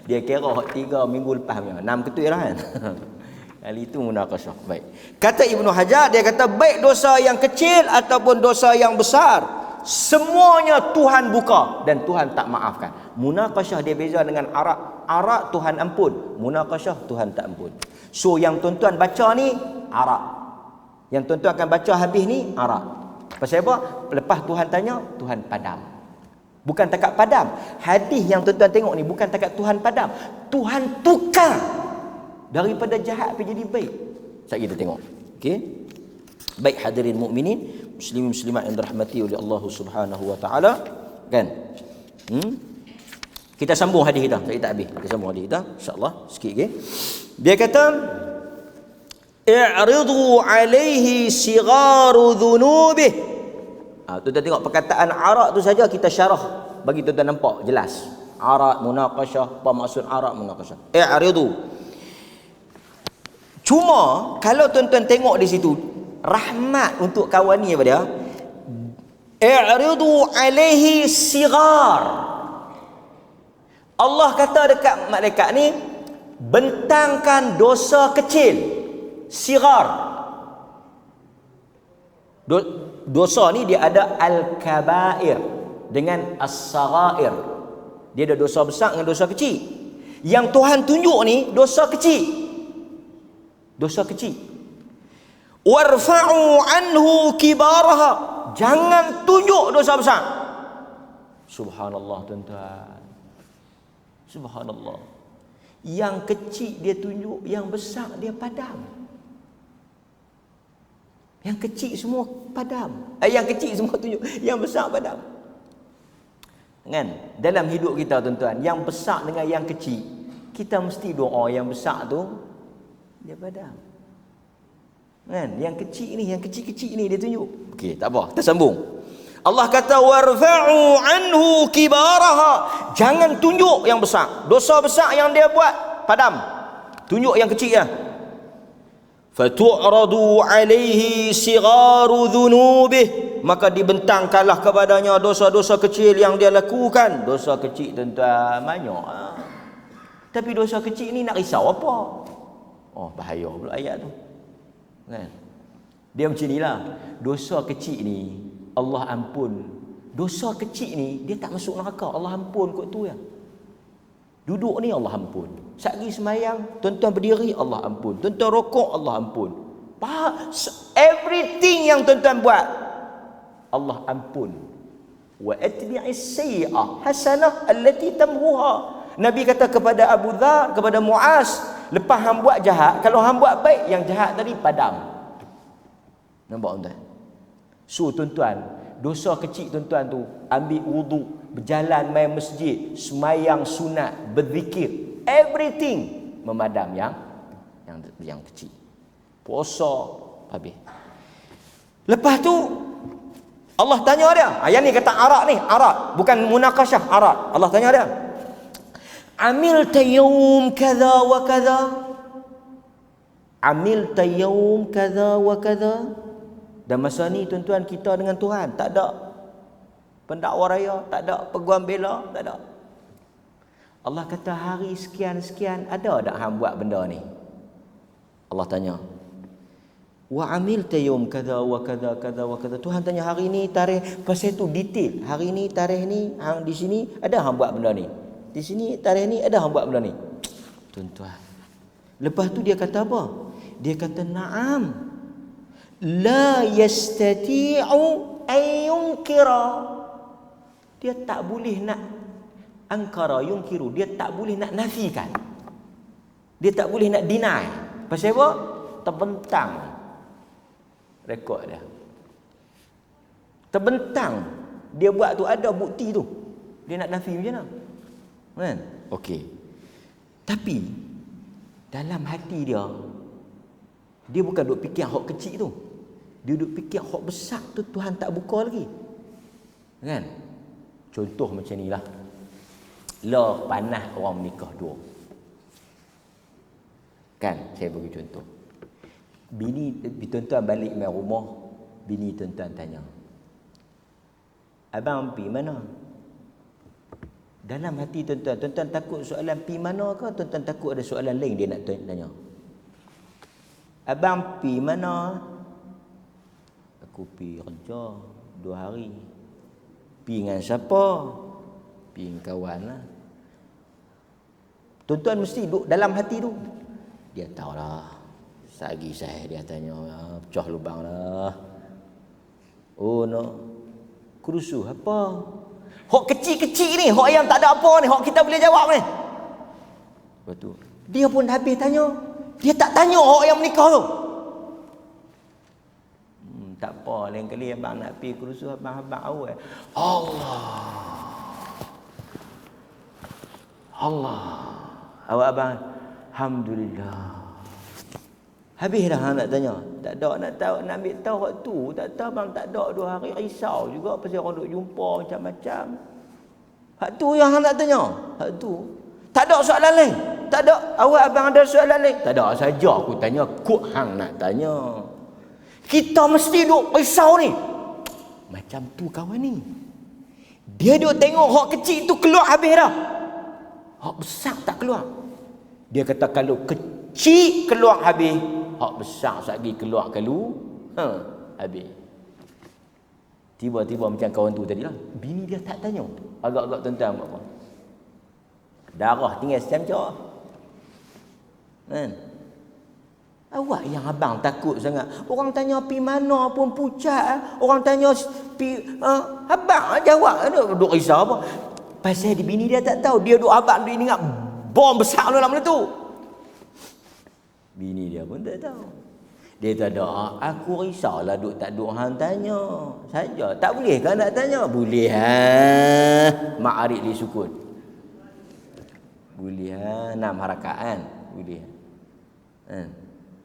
Dia kira 3 minggu lepas 6 ketui lah kan. Kali itu munaqashah. Baik. Kata Ibnu Hajar, dia kata baik dosa yang kecil ataupun dosa yang besar, semuanya Tuhan buka dan Tuhan tak maafkan. Munaqashah dia beza dengan arak Tuhan ampun, munaqashah Tuhan tak ampun. So yang tuan-tuan baca ni arak. Yang tuan-tuan akan baca habis ni arak. Pasal apa? Lepas Tuhan tanya, Tuhan padam. Bukan takat padam. Hadis yang tuan-tuan tengok ni bukan takat Tuhan padam. Tuhan tukar daripada jahat pergi jadi baik. Sekejap kita tengok. Okey. Baik hadirin mukminin, muslimin muslimat yang dirahmati oleh Allah Subhanahu wa taala, kan? Kita sambung hadis kita. Tak habis. Kita sambung hadis kita insya-Allah sikit lagi. Dia kata, "I'ridu alaihi sigharu dhunubih." Tuan-tuan tengok perkataan arak tu saja kita syarah bagi tuan-tuan nampak jelas. Arak, munaqashah, apa maksud arak, munaqashah. I'ridu. Cuma kalau tuan-tuan tengok di situ, rahmat untuk kawan ni apa dia? I'ridu alaihi sighar. Allah kata dekat malaikat ni, bentangkan dosa kecil. Sighar. Dosa ni dia ada al-kabair dengan as-saghair. Dia ada dosa besar dengan dosa kecil. Yang Tuhan tunjuk ni dosa kecil. Dosa kecil. Warfa'u anhu kibaraha. Jangan tunjuk dosa besar. Subhanallah tuan-tuan. Subhanallah. Yang kecil dia tunjuk, yang besar dia padam. Yang kecil semua padam. Yang kecil semua tunjuk, yang besar padam. Kan? Dalam hidup kita tuan-tuan, yang besar dengan yang kecil, kita mesti doa yang besar tu dia padam. Kan? Yang kecil ni dia tunjuk. Okey, tak apa. Kita sambung. Allah kata warfa'u anhu kibaraha. Jangan tunjuk yang besar. Dosa besar yang dia buat, padam. Tunjuk yang kecil ya. Fatu'radu alaihi sigharu dhunubih. Maka dibentangkanlah kepadanya dosa-dosa kecil yang dia lakukan. Dosa kecil tuan-tuan banyak. Tapi dosa kecil ni nak risau apa? Oh, bahaya pula ayat tu. Kan? Dia macam inilah. Dosa kecil ni Allah ampun. Dosa kecil ni dia tak masuk neraka. Allah ampun kot tu ya. Duduk ni Allah ampun. Sehari semayang, tuan-tuan berdiri Allah ampun. Tuan-tuan rokok Allah ampun. Everything yang tuan-tuan buat Allah ampun. Wa atbi'is sayyi'ah hasanah allati tamhuha. Nabi kata kepada Abu Dhar, kepada Muaz, lepas hang buat jahat, kalau hang buat baik, yang jahat tadi padam. Nampak tuan? So tuan-tuan, dosa kecil tuan-tuan tu, ambil wudu, berjalan main masjid, semayang sunat, berzikir, everything memadam yang kecil. Puasa habis. Lepas tu Allah tanya dia, yang ni kata arak ni, arak, bukan munakashah, arak. Allah tanya dia, amilta yawm kadha wa kadha, amilta yawm kadha wa kadha. Dan masa ni tuan-tuan, kita dengan Tuhan tak ada pendakwa raya, tak ada peguam bela, tak ada. Allah kata hari sekian-sekian ada tak hang buat benda ni? Allah tanya, wa amilta yawm kadha wa kadha kadha wa kadha. Tuhan tanya hari ni tarikh, pasal tu detail. Hari ni tarikh ni, hang di sini ada hang buat benda ni. Di sini tarikh ni ada hang buat benda ni. Tuan-tuan. Lepas tu dia kata apa? Dia kata na'am. La yastati'u ayyunkira. Dia tak boleh nak angkara yunkiru. Dia tak boleh nak nafikan. Dia tak boleh nak deny. Pasal apa? Terbentang rekod dia. Terbentang. Dia buat tu ada bukti tu. Dia nak nafi macam mana? Kan? Okey. Tapi dalam hati dia bukan duk fikir hak kecil tu. Dia duk fikir hak besar tu Tuhan tak buka lagi. Kan? Contoh macam ni lah. Lah panah orang menikah dua. Kan? Saya bagi contoh. Bini tuan-tuan balik main rumah, bini tuan-tuan tanya, abang pergi mana? Dalam hati tuan-tuan takut soalan pergi mana ke? Tuan-tuan takut ada soalan lain dia nak tanya? Abang pergi mana? Aku pergi kerja 2 hari. Pergi dengan siapa? Pergi dengan kawan lah. Tuan-tuan mesti duduk dalam hati tu. Dia tahulah. Sagi saya dia tanya, pecah lubang lah. Oh no. Kerusuh apa? Hak kecil-kecil ni, hak yang tak ada apa ni, hak kita boleh jawab ni. Lepas tu, dia pun habis tanya. Dia tak tanya hak yang menikah tu. Tak apa, lain kali abang nak pergi kerusuh, abang awal. Allah. Awak abang, alhamdulillah. Habis dah nak tanya. Tak ada nak tahu, nak ambil tahu hak tu. Tak tahu abang tak ada 2 hari, risau juga pasal orang duk jumpa macam-macam. Hak tu yang hang nak tanya. Hak tu. Tak ada soalan lain. Tak ada. Awak abang ada soalan lain? Tak ada saja aku tanya. Kok hang nak tanya. Kita mesti duk risau ni. Macam tu kawan ni. Dia duk tengok hak kecil tu keluar habis dah. Hak besar tak keluar. Dia kata kalau kecil keluar habis, hak besar lagi keluar kalau habis. Tiba-tiba macam kawan tu tadi lah. Bini dia tak tanya. Agak-agak tuan-tuan apa? Darah tinggal secam-cam. Kan? Awak yang abang takut sangat. Orang tanya pi mana pun pucat. Orang tanya pi abang jawab. Duk risau apa? Pasal di bini dia tak tahu. Dia duk abang dia ingat bom besar dalam tu. Bini dia pun tak tahu. Dia tak ada. Aku risaulah duk tak duk hang tanya. Saja. Tak boleh kan nak tanya? Boleh Mak Arif li sukun. Boleh 6 harakat kan? Boleh.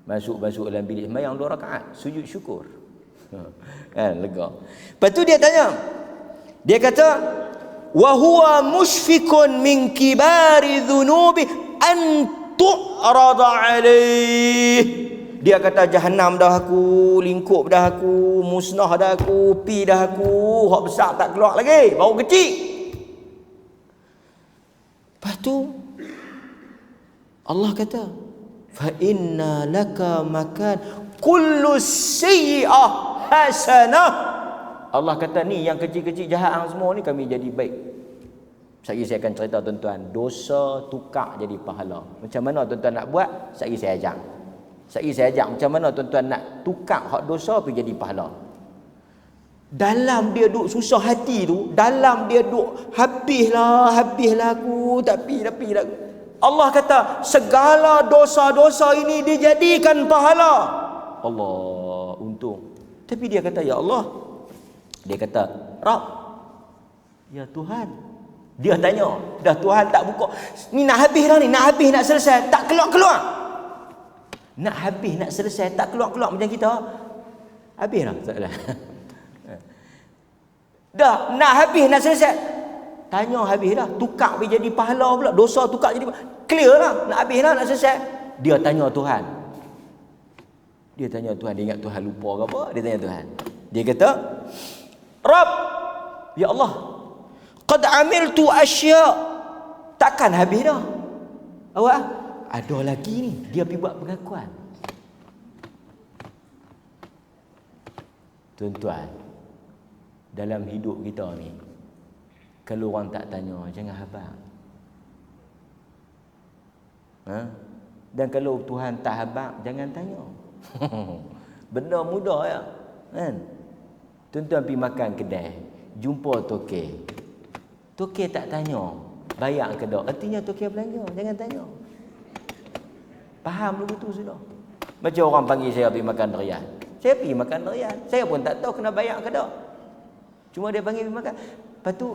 Masuk dalam bilik sembahyang 2 rakaat, sujud syukur. Kan lega. Lepas tu dia tanya. Dia kata, wa huwa mushfikun min kibari dhunubi an tu'rada alaih. Dia kata jahanam dah aku, lingkup dah aku, musnah dah aku, pi dah aku, hak besar tak keluar lagi, baru kecil. Lepas tu Allah kata, fa inna laka makan kullu sayyi'ah hasanah. Allah kata ni yang kecil-kecil jahat hang semua ni kami jadi baik. Sekali saya akan cerita tuan-tuan, dosa tukar jadi pahala. Macam mana tuan-tuan nak buat? Sekali saya ajak. Macam mana tuan-tuan nak tukar hak dosa pergi jadi pahala. Dalam dia duk susah hati tu, dalam dia duk habislah aku, tapi aku. Allah kata segala dosa-dosa ini dijadikan pahala. Allah, untung. Tapi dia kata, ya Allah. Dia kata, Rabb, ya Tuhan. Dia tanya, dah Tuhan tak buka. Ni nak habis dah ni, nak habis, nak selesai, tak keluar-keluar. Nak habis, nak selesai, tak keluar-keluar macam kita. Habis dah, taklah. Dah, nak habis, nak selesai. Tanya habis dah, tukar pergi jadi pahala pula. Dosa tukar jadi pahala. Clear lah, nak habis dah, nak selesai. Dia tanya Tuhan. Dia ingat Tuhan lupa ke apa? Dia tanya Tuhan. Dia kata, Rabb, ya Allah, qad amiltu asya'. Takkan habis dah. Awak ada lagi ni. Dia pergi buat pengakuan. Tuan-tuan, dalam hidup kita ni, kalau orang tak tanya, jangan habaq. Dan kalau Tuhan tak habaq, jangan tanya. Benda mudah ya. Kan? Tuan-tuan pergi makan kedai, jumpa tokek. Tokek tak tanya, bayar ke tak? Artinya tokek belanja, jangan tanya. Faham dulu tu sudah. Macam orang panggil saya pergi makan durian. Saya pergi makan durian. Saya pun tak tahu kena bayar ke tak. Cuma dia panggil pergi makan. Lepas tu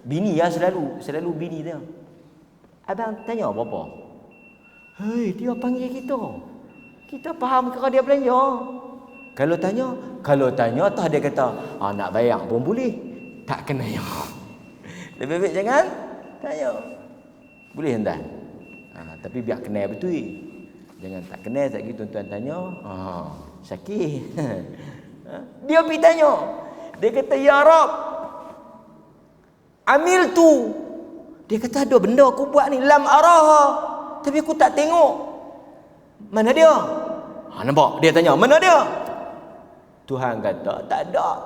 bini ya selalu bini dia. Abang tanya apa-apa. Hei, dia panggil kita. Kita faham ke dia belanja. Kalau tanya tah dia kata, nak bayar pun boleh. Tak kena ya. Lebih baik jangan tanya. Boleh hendak. Tapi biar kenal betul. Jangan tak kenal tak gitu tuan tanya, sakit. Dia pergi tanya. Dia kata, ya Rab, amil tu. Dia kata, ada benda aku buat ni, lam araha, tapi aku tak tengok. Mana dia? Nampak? Dia tanya, mana dia? Tuhan kata, tak ada.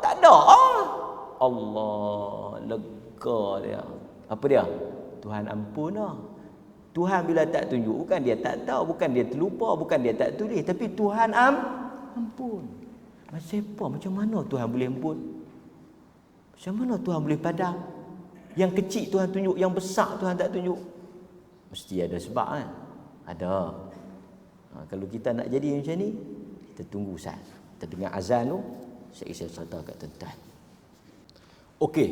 Allah, lega dia. Apa dia? Tuhan ampun lah. Tuhan bila tak tunjuk, bukan dia tak tahu, bukan dia terlupa, bukan dia tak tulis, tapi Tuhan ampun. Macam mana Tuhan boleh ampun? Macam mana Tuhan boleh padam? Yang kecil Tuhan tunjuk, yang besar Tuhan tak tunjuk. Mesti ada sebab kan? Ada. Kalau kita nak jadi macam ni, kita tunggu sat. Kita dengar azan tu, saya cerita kat tuan-tuan. Okey.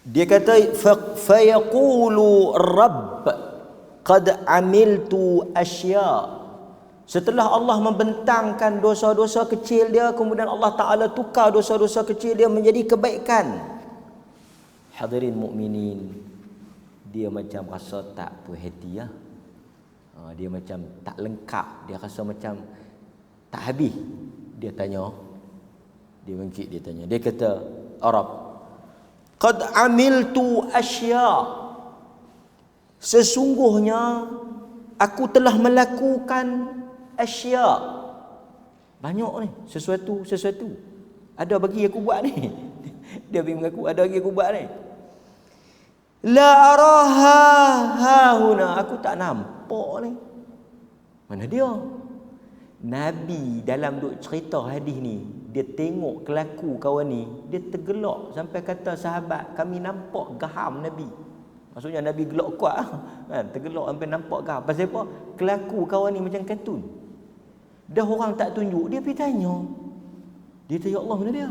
Dia kata, fayaqulu Rabb qad amiltu asya'. Setelah Allah membentangkan dosa-dosa kecil dia, kemudian Allah Ta'ala tukar dosa-dosa kecil dia menjadi kebaikan. Hadirin mukminin, dia macam rasa tak puas hati ya. Dia macam tak lengkap, dia rasa macam tak habis. Dia tanya, dia bangkit, dia tanya. Dia kata, Arab, qad amiltu asya'. Sesungguhnya aku telah melakukan asya'. Banyak ni, sesuatu. Ada bagi aku buat ni. Dia mengaku ada bagi aku buat ni. La araha hahuna, aku tak nampak ni. Mana dia? Nabi dalam duk cerita hadis ni, dia tengok kelaku kawan ni, dia tergelak sampai kata sahabat, kami nampak gaham Nabi. Maksudnya Nabi gelak kuat kan, tergelak sampai nampak gaham. Pasal apa? Kelaku kawan ni macam kartun. Dah orang tak tunjuk, dia pergi tanya. Dia tanya, Allah mana dia?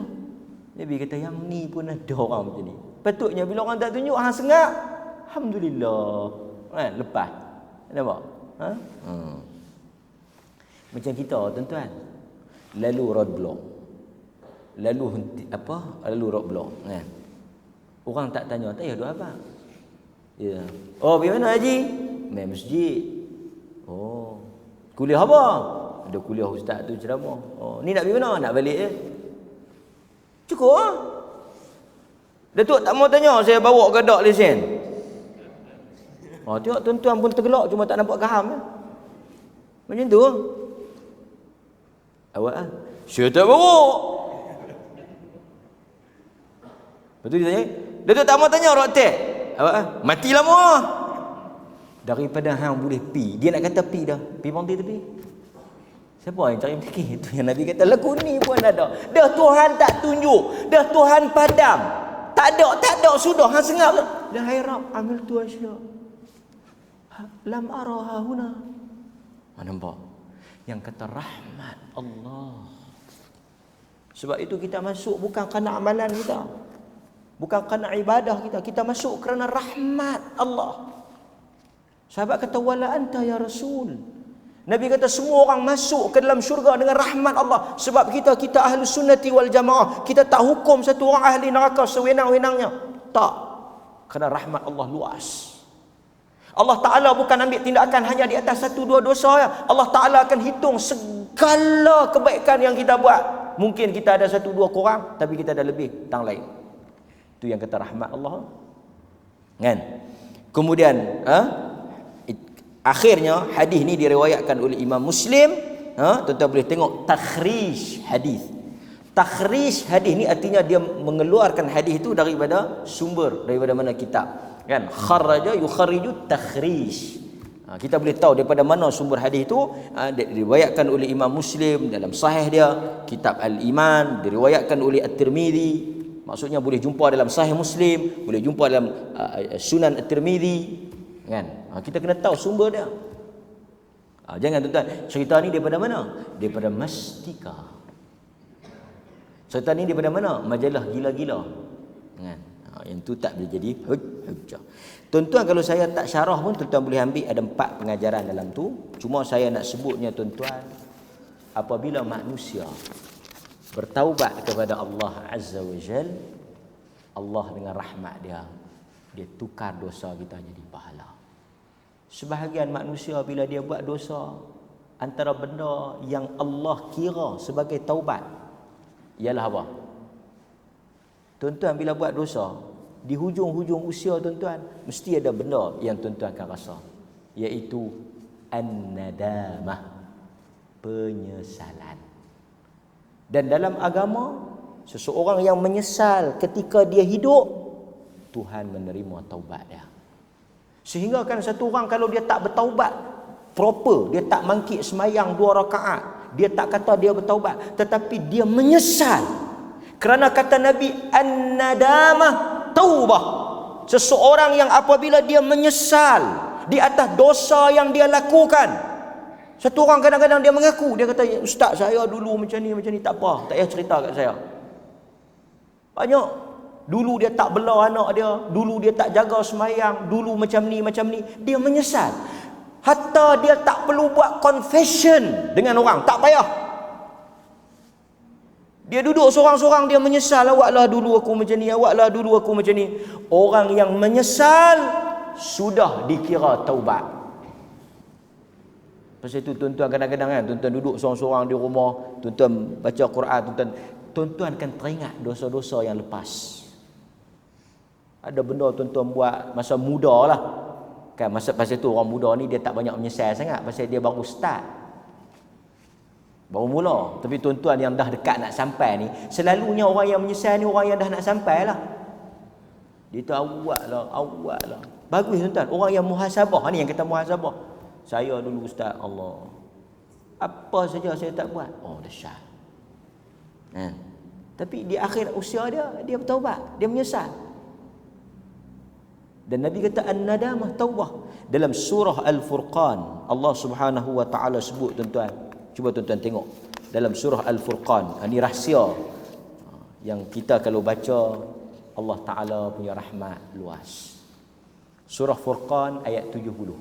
Nabi kata, yang ni pun ada orang macam ni. Patutnya bila orang tak tunjuk, hang sengak, alhamdulillah kan, lepas. Nampak? Macam kita tuan-tuan. Lalu roadblock. Lalu roadblock kan. Orang tak tanya, "Tak payah doa apa?" Ya. "Oh, pergi mana haji?" "Main masjid." "Oh. Kuliah apa?" "Ada kuliah ustaz tu ceramah." "Oh, ni nak pergi mana?" "Nak balik je." Cukup ah. Datuk tak mau tanya saya bawa ke tak lesen. Tengok tuan-tuan pun tergelak cuma tak nampak gaham ya. Macam tu. Awak ah. "Saya tak bawa." Betul dia tanya, "Datuk tak mau tanya rotek." Awak ah. "Mati lama." Daripada hang boleh pi, dia nak kata pi dah. Pi pantai tepi. Siapa yang cari fikir? Itu yang Nabi kata lagu ni pun ada. Dah Tuhan tak tunjuk, dah Tuhan padam. Tak ada sudah hang sengap dah. Dah hairab amil tu asya. Lam araha huna. Nampak? Yang kata rahmat Allah. Sebab itu kita masuk bukan kerana amalan kita. Bukan kerana ibadah kita. Kita masuk kerana rahmat Allah. Sahabat kata wala anta ya Rasul. Nabi kata semua orang masuk ke dalam syurga dengan rahmat Allah. Sebab kita ahli sunnati wal jamaah. Kita tak hukum satu orang ahli neraka sewenang-wenangnya. Tak. Kerana rahmat Allah luas. Allah Ta'ala bukan ambil tindakan hanya di atas satu dua dosa ya. Allah Ta'ala akan hitung segala kebaikan yang kita buat. Mungkin kita ada satu dua kurang, tapi kita ada lebih tang lain. Itu yang kata rahmat Allah. Kan? Kemudian akhirnya hadis ni diriwayatkan oleh Imam Muslim. Tuan-tuan boleh tengok takhrij hadis. Takhrij hadis ni artinya dia mengeluarkan hadis itu daripada sumber, daripada mana kitab. Kan? Kharaja yukhariju takhrij. Kita boleh tahu daripada mana sumber hadis itu. Diriwayatkan oleh Imam Muslim dalam sahih dia, kitab Al-Iman, diriwayatkan oleh At-Tirmizi. Maksudnya boleh jumpa dalam sahih Muslim, boleh jumpa dalam Sunan At-Tirmizi. Kan? Kita kena tahu sumber dia. Jangan tuan-tuan, cerita ni daripada mana? Daripada Mastika. Cerita ni daripada mana? Majalah gila-gila. Kan? Yang tu tak boleh jadi hujjah. Tuan-tuan, kalau saya tak syarah pun tuan-tuan boleh ambil, ada 4 pengajaran dalam tu. Cuma saya nak sebutnya tuan-tuan, apabila manusia bertaubat kepada Allah Azza wa Jal, Allah dengan rahmat dia tukar dosa kita jadi pahala. Sebahagian manusia bila dia buat dosa, antara benda yang Allah kira sebagai taubat ialah apa? Tuan-tuan bila buat dosa, di hujung-hujung usia tuan-tuan, mesti ada benda yang tuan-tuan akan rasa, iaitu an-nadamah, penyesalan. Dan dalam agama, seseorang yang menyesal ketika dia hidup, Tuhan menerima taubat dia. Sehingga kan satu orang kalau dia tak bertaubat proper, dia tak mangkit semayang 2 rakaat, dia tak kata dia bertaubat, tetapi dia menyesal. Kerana kata Nabi, an-nadamah taubah. Seseorang yang apabila dia menyesal di atas dosa yang dia lakukan. Satu orang kadang-kadang dia mengaku, dia kata, "Ustaz, saya dulu macam ni, tak apa, tak payah cerita kat saya." Banyak. Dulu dia tak bela anak dia, dulu dia tak jaga semayang, dulu macam ni. Dia menyesal. Hatta dia tak perlu buat confession dengan orang, tak payah. Dia duduk seorang-seorang, dia menyesal, "Awaklah dulu aku macam ni, awaklah dulu aku macam ni." Orang yang menyesal sudah dikira taubat. Pasal itu tuan-tuan kadang-kadang kan, tuan-tuan duduk seorang-seorang di rumah, tuan-tuan baca Quran, tuan-tuan akan teringat dosa-dosa yang lepas. Ada benda tuan-tuan buat masa muda lah. Kan pasal tu orang muda ni dia tak banyak menyesal sangat, pasal dia baru start. Baru mula. Tapi tuan-tuan yang dah dekat nak sampai ni, selalunya orang yang menyesal ni orang yang dah nak sampai lah. Dia tu awak lah. Bagus tuan-tuan. Orang yang muhasabah ni, yang kata muhasabah. Saya dulu ustaz, Allah, apa saja saya tak buat. Oh, dahsyat. Tapi di akhir usia dia bertaubat, dia menyesal. Dan Nabi kata an-nadamah taubah. Dalam surah Al-Furqan, Allah Subhanahu wa taala sebut tuan-tuan. Cuba tuan-tuan tengok dalam surah Al-Furqan. Ini rahsia yang kita kalau baca, Allah Taala punya rahmat luas. Surah Furqan ayat 70.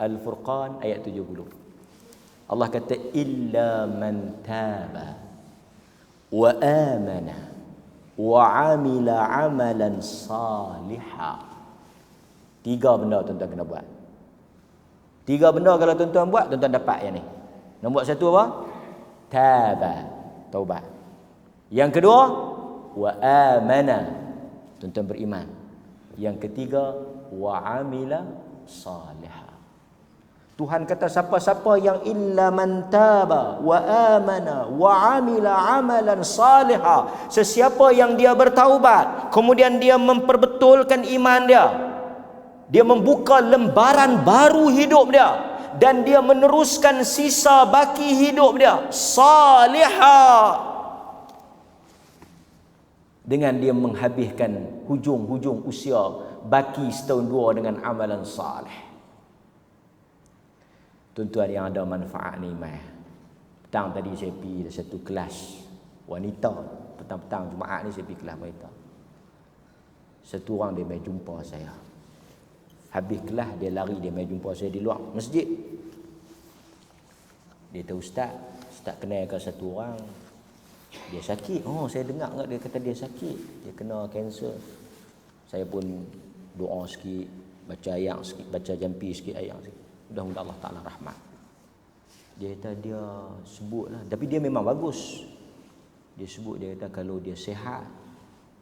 Al-Furqan ayat 70. Allah kata illa man taba wa amana wa amila amalan salihah. 3 benda tuan-tuan kena buat. 3 benda kalau tuan-tuan buat, tuan-tuan dapat yang ni. Nombor 1 apa? Taba, taubat. Yang kedua, wa amana, tuan-tuan beriman. Yang ketiga, wa amila salihah. Tuhan kata siapa-siapa yang illa man taba wa amana wa amila amalan salihah, sesiapa yang dia bertaubat kemudian dia memperbetulkan iman dia, dia membuka lembaran baru hidup dia dan dia meneruskan sisa baki hidup dia salihah, dengan dia menghabiskan hujung-hujung usia baki setahun 2 dengan amalan salih. Tuan-tuan yang ada manfaat ni mai. Petang tadi saya pergi satu kelas wanita. Petang-petang Jumaat ni saya pergi kelas wanita. Satu orang dia mai jumpa saya. Habis kelas dia lari, dia mai jumpa saya di luar masjid. Dia kata, Ustaz kenal ke satu orang, dia sakit. Oh, saya dengar dia kata dia sakit, dia kena kanser. Saya pun doa sikit, baca ayat sikit, baca jampi sikit ayat sikit. Mudah-mudahan Allah Ta'ala rahmat. Dia kata dia sebutlah, tapi dia memang bagus. Dia sebut, dia kata kalau dia sihat,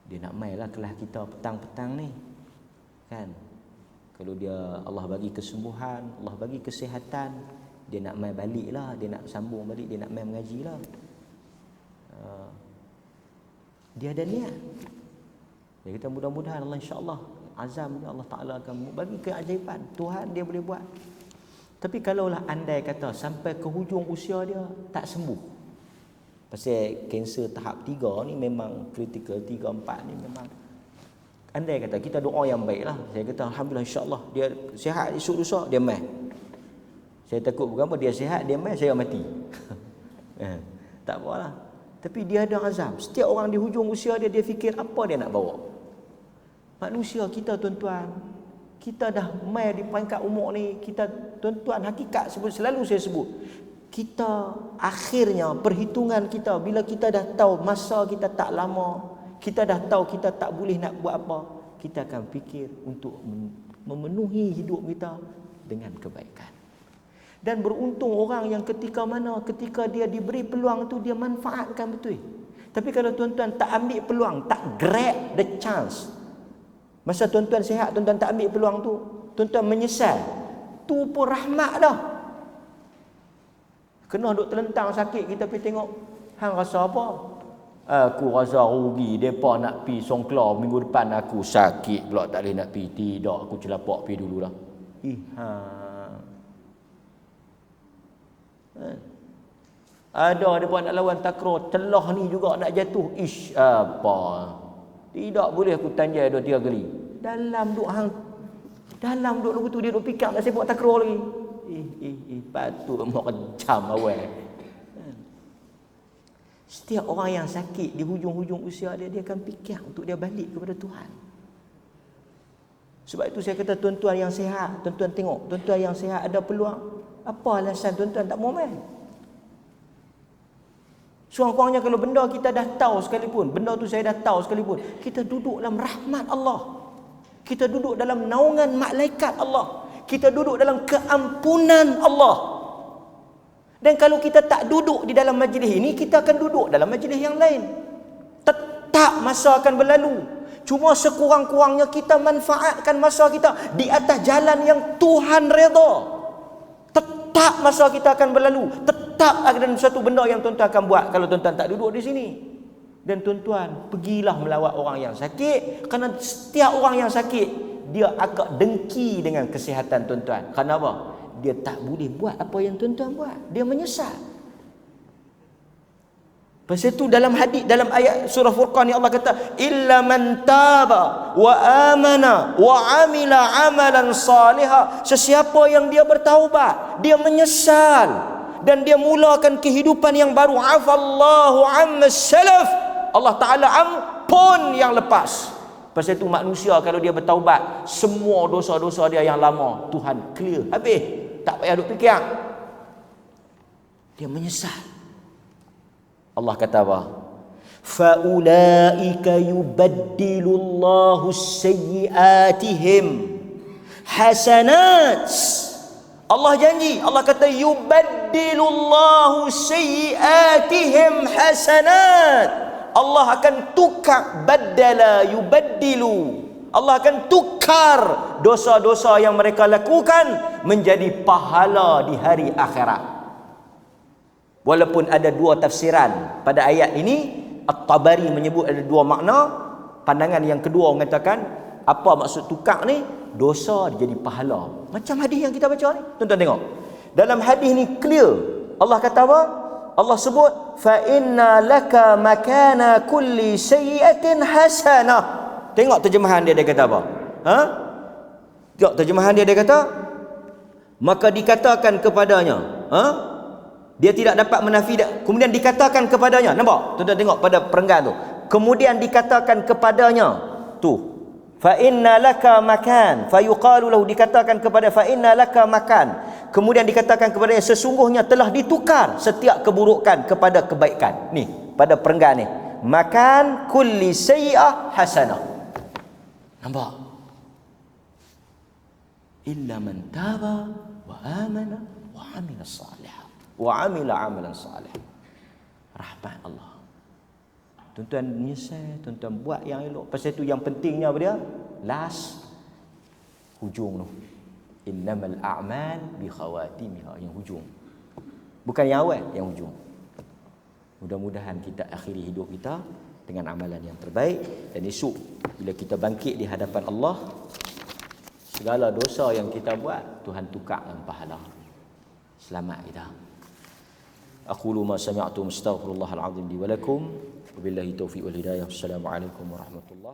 dia nak main lah kelas kita petang-petang ni. Kan? Kalau dia Allah bagi kesembuhan, Allah bagi kesihatan, dia nak main balik lah, dia nak sambung balik, dia nak main mengaji lah. Dia ada niat. Dia kata mudah-mudahan Allah insya-Allah azam dia Allah Ta'ala akan bagi keajaiban. Tuhan dia boleh buat. Tapi kalaulah andai kata sampai ke hujung usia dia tak sembuh. Pasal kanser tahap 3 ni memang kritikal, 3 4 ni memang. Andai kata kita doa yang baiklah. Saya kata alhamdulillah insya-Allah dia sihat esok lusa dia mai. Saya takut berapa dia sihat dia mai saya mati. Tak apalah. Tapi dia ada azam. Setiap orang di hujung usia dia fikir apa dia nak bawa. Manusia kita tuan-tuan, kita dah mai di peringkat umur ni, kita tuan-tuan hakikat selalu saya sebut. Kita akhirnya perhitungan kita bila kita dah tahu masa kita tak lama, kita dah tahu kita tak boleh nak buat apa, kita akan fikir untuk memenuhi hidup kita dengan kebaikan. Dan beruntung orang yang ketika dia diberi peluang tu dia manfaatkan betul. Tapi kalau tuan-tuan tak ambil peluang, tak grab the chance, masa tuan-tuan sihat, tuan-tuan tak ambil peluang tu, tuan-tuan menyesal. Tu pun rahmat dah. Kena duk terlentang sakit, kita pergi tengok, hang rasa apa? Aku rasa rugi, depa nak pi Songkla minggu depan, aku sakit pula tak boleh nak pi. Tidak, aku celapak pi dululah. Ada depa nak lawan takraw, celah ni juga nak jatuh. Apa? Tidak boleh aku tanjai 2-3 kali. Dalam duk lagu tu dia duk pick up nak sepak takraw lagi. Patut mau kejam awal. Setiap orang yang sakit di hujung-hujung usia dia akan fikir untuk dia balik kepada Tuhan. Sebab itu saya kata tuan-tuan yang sihat, tuan-tuan tengok, tuan-tuan yang sihat ada peluang. Apa alasan tuan-tuan tak mau main? Sekurang-kurangnya kalau benda kita dah tahu sekalipun, benda tu saya dah tahu sekalipun, kita duduk dalam rahmat Allah. Kita duduk dalam naungan malaikat Allah. Kita duduk dalam keampunan Allah. Dan kalau kita tak duduk di dalam majlis ini, kita akan duduk dalam majlis yang lain. Tetap masa akan berlalu. Cuma sekurang-kurangnya kita manfaatkan masa kita di atas jalan yang Tuhan redha. Tetap masa kita akan berlalu. Tetap ada satu benda yang tuan-tuan akan buat kalau tuan-tuan tak duduk di sini. Dan tuan-tuan, pergilah melawat orang yang sakit. Kerana setiap orang yang sakit, dia agak dengki dengan kesihatan tuan-tuan. Kerana apa? Dia tak boleh buat apa yang tuan-tuan buat. Dia menyesal. Pasal itu dalam hadis, dalam ayat surah Furqan ni Allah kata, illa man taba wa amana wa amila amalan salihah. Sesiapa yang dia bertaubat, dia menyesal dan dia mulakan kehidupan yang baru, afallahu amma salaf. Allah Ta'ala ampun yang lepas. Pasal itu manusia kalau dia bertaubat, semua dosa-dosa dia yang lama Tuhan clear habis. Tak payah duk fikir. Dia menyesal. Allah kata apa? Faulaika yubaddilullahu sayyiatihim hasanat. Allah janji, Allah kata yubaddilullahu sayyiatihim hasanat. Allah akan tukar, badala yubaddilu. Allah akan tukar dosa-dosa yang mereka lakukan menjadi pahala di hari akhirat. Walaupun ada dua tafsiran pada ayat ini, At-Tabari menyebut ada dua makna. Pandangan yang kedua mengatakan, apa maksud tukar ni? Dosa jadi pahala. Macam hadis yang kita baca ni. Tuan-tuan tengok. Dalam hadis ni clear. Allah kata apa? Allah sebut, fa inna laka makana kulli sayyi'atin hasanah. Tengok terjemahan dia kata apa? Ha? Tengok terjemahan dia kata, maka dikatakan kepadanya, ha? Dia tidak dapat menafi, kemudian dikatakan kepadanya. Nampak? Tuan-tuan tengok pada perenggan tu. Kemudian dikatakan kepadanya. Tu. Fa inna laka makan. Fa yuqalu lahu, dikatakan kepada fa inna laka makan. Kemudian dikatakan kepadanya, sesungguhnya telah ditukar setiap keburukan kepada kebaikan. Ni, pada perenggan ni. Makan kulli sayyi'ah hasanah. Nampak? Illa man taba wa amana wa amila salihah. Wa amila amalan salih. Rahmat Allah. Tuan-tuan menyesal, tuan-tuan buat yang elok. Pasal tu yang pentingnya apa dia? Last, hujung tu. Innamal a'mal bi khawatimiha, yang hujung. Bukan yang awal, yang hujung. Mudah-mudahan kita akhiri hidup kita dengan amalan yang terbaik, dan esok bila kita bangkit di hadapan Allah, segala dosa yang kita buat Tuhan tukar dengan pahala. Selamat kita. أقول ما سمعتم استغفر الله العظيم لي ولكم وبالله التوفيق والهداية والسلام عليكم ورحمة الله.